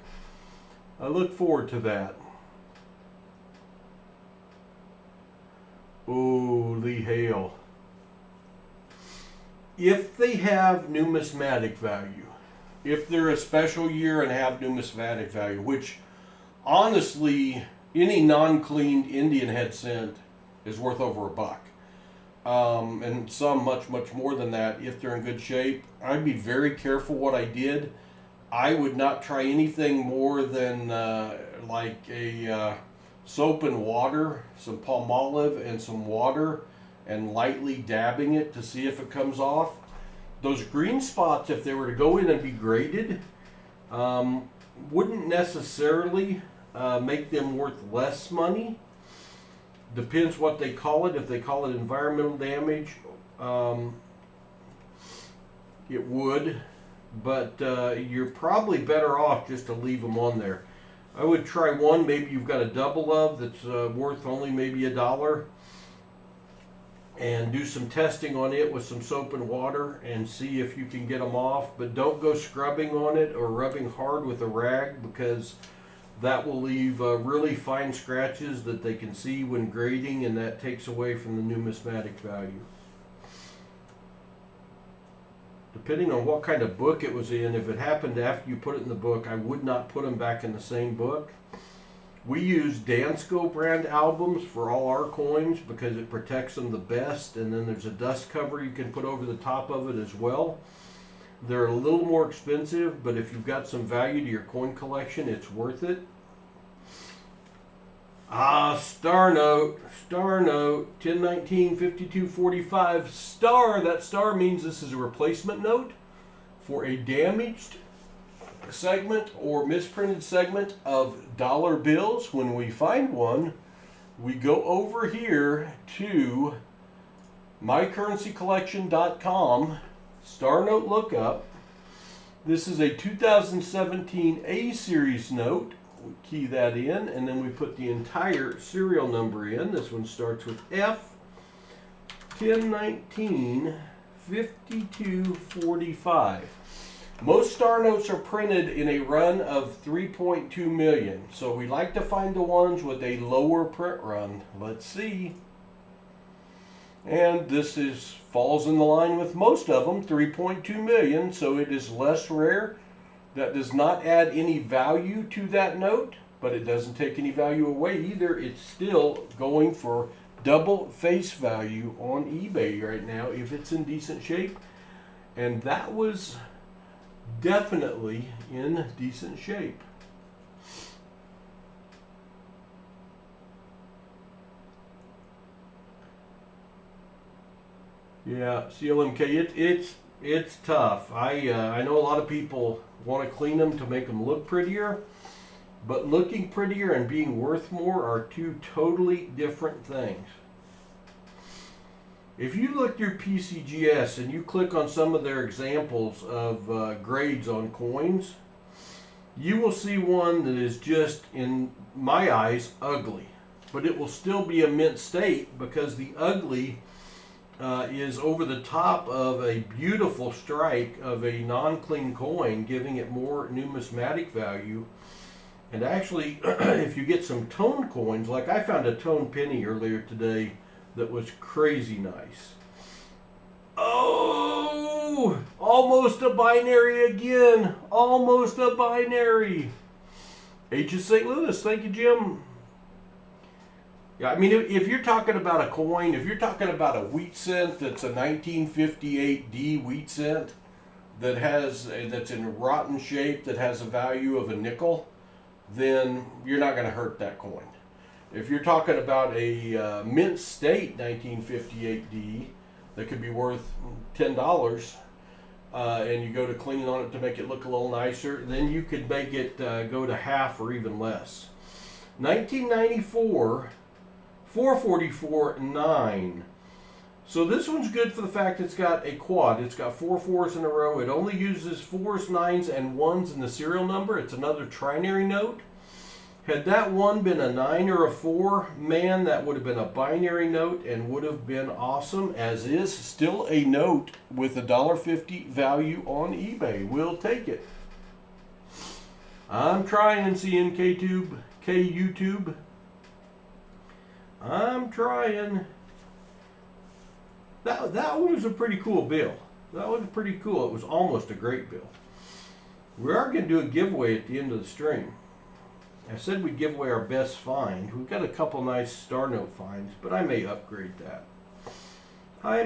I look forward to that. Holy hail. If they have numismatic value, if they're a special year and have numismatic value, which honestly, any non-cleaned Indian head scent is worth over $1. And some much more than that if they're in good shape. I'd be very careful what I did. I would not try anything more than like a soap and water, some palm olive and some water, and lightly dabbing it to see if it comes off. Those green spots, if they were to go in and be graded, wouldn't necessarily make them worth less money. Depends what they call it. If they call it environmental damage, it would. But you're probably better off just to leave them on there. I would try one. Maybe you've got a double of that's worth only maybe $1, and do some testing on it with some soap and water and see if you can get them off. But don't go scrubbing on it or rubbing hard with a rag, because that will leave really fine scratches that they can see when grading, and that takes away from the numismatic value. Depending on what kind of book it was in, if it happened after you put it in the book, I would not put them back in the same book. We use Dansko brand albums for all our coins because it protects them the best, and then there's a dust cover you can put over the top of it as well. They're a little more expensive, but if you've got some value to your coin collection, it's worth it. Star note, 1019 5245 star. That star means this is a replacement note for a damaged segment or misprinted segment of dollar bills. When we find one, we go over here to mycurrencycollection.com, star note lookup. This is a 2017 A series note. We key that in, and then we put the entire serial number in. This one starts with F 1019 5245. Most star notes are printed in a run of 3.2 million, so we like to find the ones with a lower print run. Let's see. And this falls in the line with most of them, 3.2 million, so it is less rare. That does not add any value to that note, but it doesn't take any value away either. It's still going for double face value on eBay right now if it's in decent shape. And that was definitely in decent shape. Yeah, CLMK, it's tough. I know a lot of people want to clean them to make them look prettier, but looking prettier and being worth more are two totally different things. If you look through PCGS and you click on some of their examples of grades on coins, you will see one that is just, in my eyes, ugly. But it will still be a mint state because the ugly is over the top of a beautiful strike of a non-clean coin, giving it more numismatic value. And actually, if you get some tone coins, like I found a tone penny earlier today that was crazy nice. Oh, almost a binary again. Almost a binary. H of St. Louis, thank you, Jim. Yeah, I mean, if you're talking about a coin, if you're talking about a wheat cent that's a 1958D wheat cent that's in rotten shape, that has a value of a nickel, then you're not going to hurt that coin. If you're talking about a mint state 1958D that could be worth $10, and you go to clean on it to make it look a little nicer, then you could make it go to half or even less. 1994, 444.9. So this one's good for the fact it's got a quad. It's got 4 4s in a row. It only uses 4s, 9s, and 1s in the serial number. It's another trinary note. Had that one been a 9 or a 4, man, that would have been a binary note and would have been awesome, as is still a note with a $1.50 value on eBay. We'll take it. I'm trying, YouTube. I'm trying. That one was a pretty cool bill. That was pretty cool. It was almost a great bill. We are going to do a giveaway at the end of the stream. I said we'd give away our best find. We've got a couple nice star note finds, but I may upgrade that. All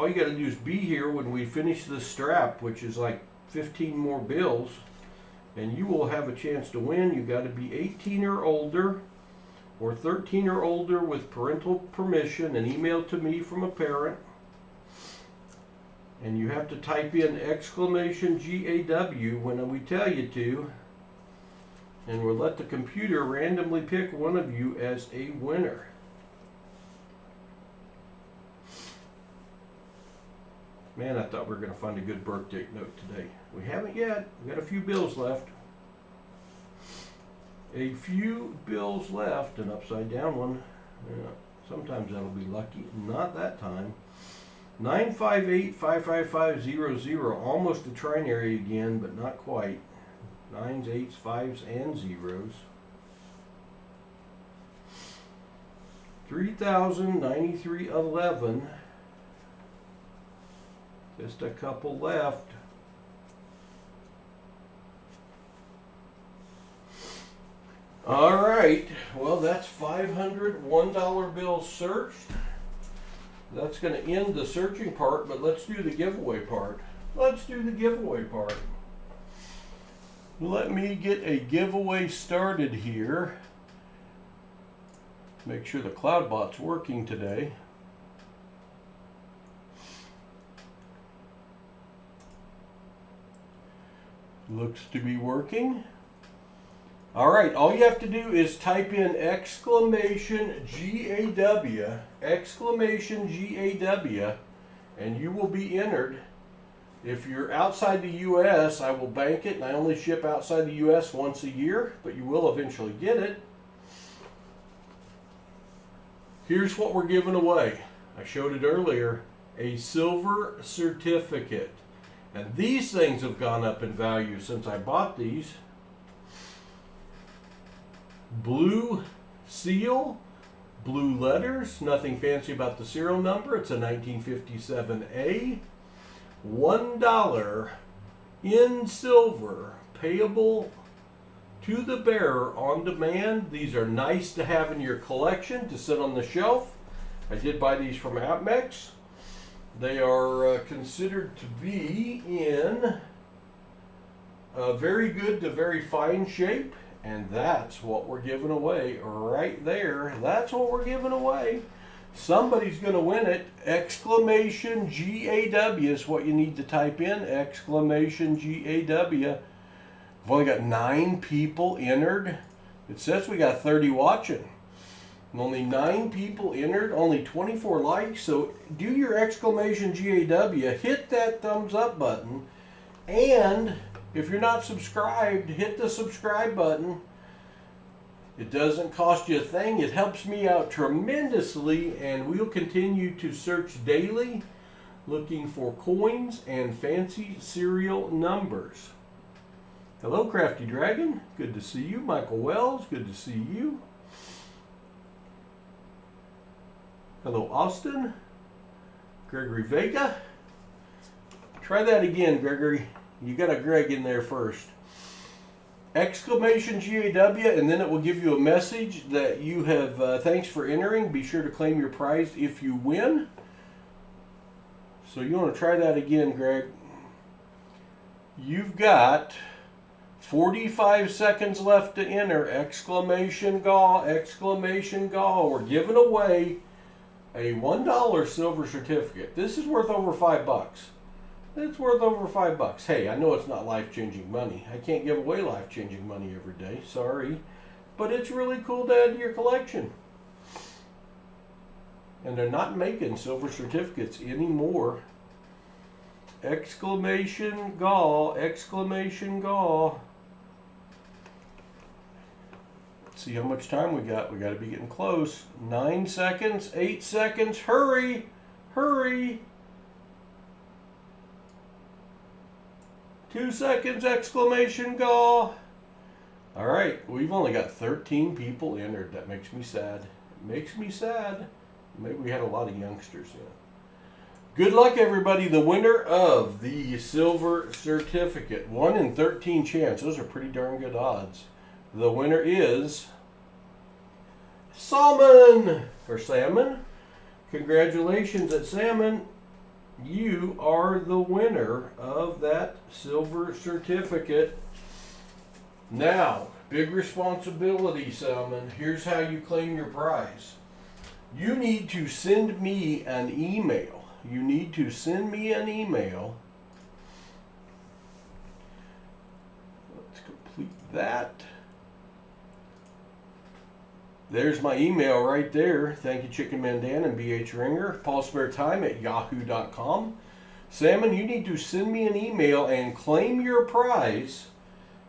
you got to do is be here when we finish this strap, which is like 15 more bills, and you will have a chance to win. You got to be 18 or older, or 13 or older with parental permission, and email to me from a parent. And you have to type in exclamation GAW when we tell you to. And we'll let the computer randomly pick one of you as a winner. Man, I thought we were going to find a good birthday note today. We haven't yet. We've got a few bills left. A few bills left, an upside down one. Yeah, sometimes that'll be lucky. Not that time. 958-55500. Almost a trinary again, but not quite. 9s, 8s, 5s, and 0s. 3,093.11. Just a couple left. All right. Well, that's 500 $1 bills searched. That's going to end the searching part, but let's do the giveaway part. Let me get a giveaway started here. Make sure the CloudBot's working today. Looks to be working. All right, all you have to do is type in exclamation GAW, and you will be entered. If you're outside the U.S., I will bank it, and I only ship outside the U.S. once a year, but you will eventually get it. Here's what we're giving away. I showed it earlier, a silver certificate. And these things have gone up in value since I bought these. Blue seal, blue letters, nothing fancy about the serial number. It's a 1957A. $1 in silver, payable to the bearer on demand. These are nice to have in your collection to sit on the shelf. I did buy these from APMEX. They are considered to be in a very good to very fine shape, and that's what we're giving away right there. That's what we're giving away. Somebody's going to win it. Exclamation GAW is what you need to type in. Exclamation GAW. We've only got 9 people entered. It says we got 30 watching. And only 9 people entered, only 24 likes. So do your exclamation GAW. Hit that thumbs up button. And if you're not subscribed, hit the subscribe button. It doesn't cost you a thing. It helps me out tremendously, and we'll continue to search daily looking for coins and fancy serial numbers. Hello, Crafty Dragon. Good to see you. Michael Wells, good to see you. Hello, Austin. Gregory Vega. Try that again, Gregory. You got a Greg in there first. exclamation GAW, and then it will give you a message that you have, thanks for entering. Be sure to claim your prize if you win. So you want to try that again, Greg. You've got 45 seconds left to enter. Exclamation GAW, exclamation GAW. We're giving away a $1 silver certificate. This is worth over $5. It's worth over $5. Hey, I know it's not life-changing money. I can't give away life-changing money every day. Sorry. But it's really cool to add to your collection. And they're not making silver certificates anymore. Exclamation GAW, exclamation GAW. Let's see how much time we got. We got to be getting close. 9 seconds, 8 seconds. Hurry, hurry. 2 seconds, exclamation GAW. All right, we've only got 13 people entered. That makes me sad. It makes me sad. Maybe we had a lot of youngsters in. Good luck, everybody. The winner of the silver certificate. 1 in 13 chance. Those are pretty darn good odds. The winner is Salmon, or Salmon. Congratulations at Salmon. You are the winner of that silver certificate. Now, big responsibility, Salmon. Here's how you claim your prize. You need to send me an email. You need to send me an email. Let's complete that. There's my email right there. Thank you, Chicken Man Dan and BH Ringer. PasSpareTime@yahoo.com. Salmon, you need to send me an email and claim your prize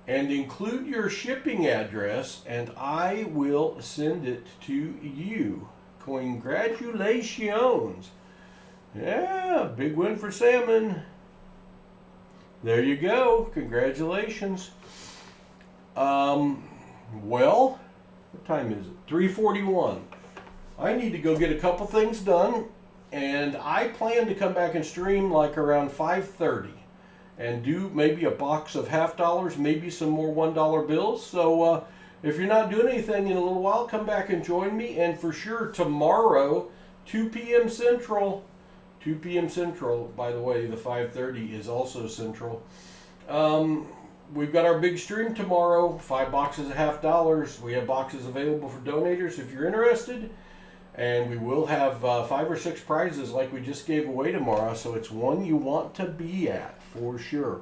and include your shipping address, and I will send it to you. Congratulations. Yeah, big win for Salmon. There you go. Congratulations. Well, what time is it? 3:41. I need to go get a couple things done, and I plan to come back and stream like around 5:30 and do maybe a box of $50, maybe some more $1 bills. So if you're not doing anything in a little while, come back and join me. And for sure, tomorrow, 2 p.m. Central. 2 p.m. Central. By the way, the 5:30 is also Central. We've got our big stream tomorrow, 5 boxes of $50. We have boxes available for donators if you're interested. And we will have 5 or 6 prizes like we just gave away tomorrow. So it's one you want to be at for sure.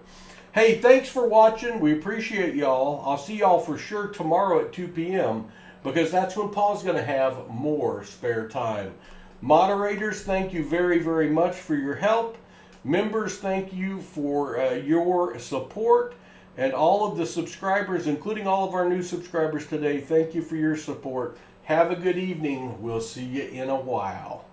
Hey, thanks for watching. We appreciate y'all. I'll see y'all for sure tomorrow at 2 p.m. because that's when Paul's going to have more spare time. Moderators, thank you very, very much for your help. Members, thank you for your support. And all of the subscribers, including all of our new subscribers today, thank you for your support. Have a good evening. We'll see you in a while.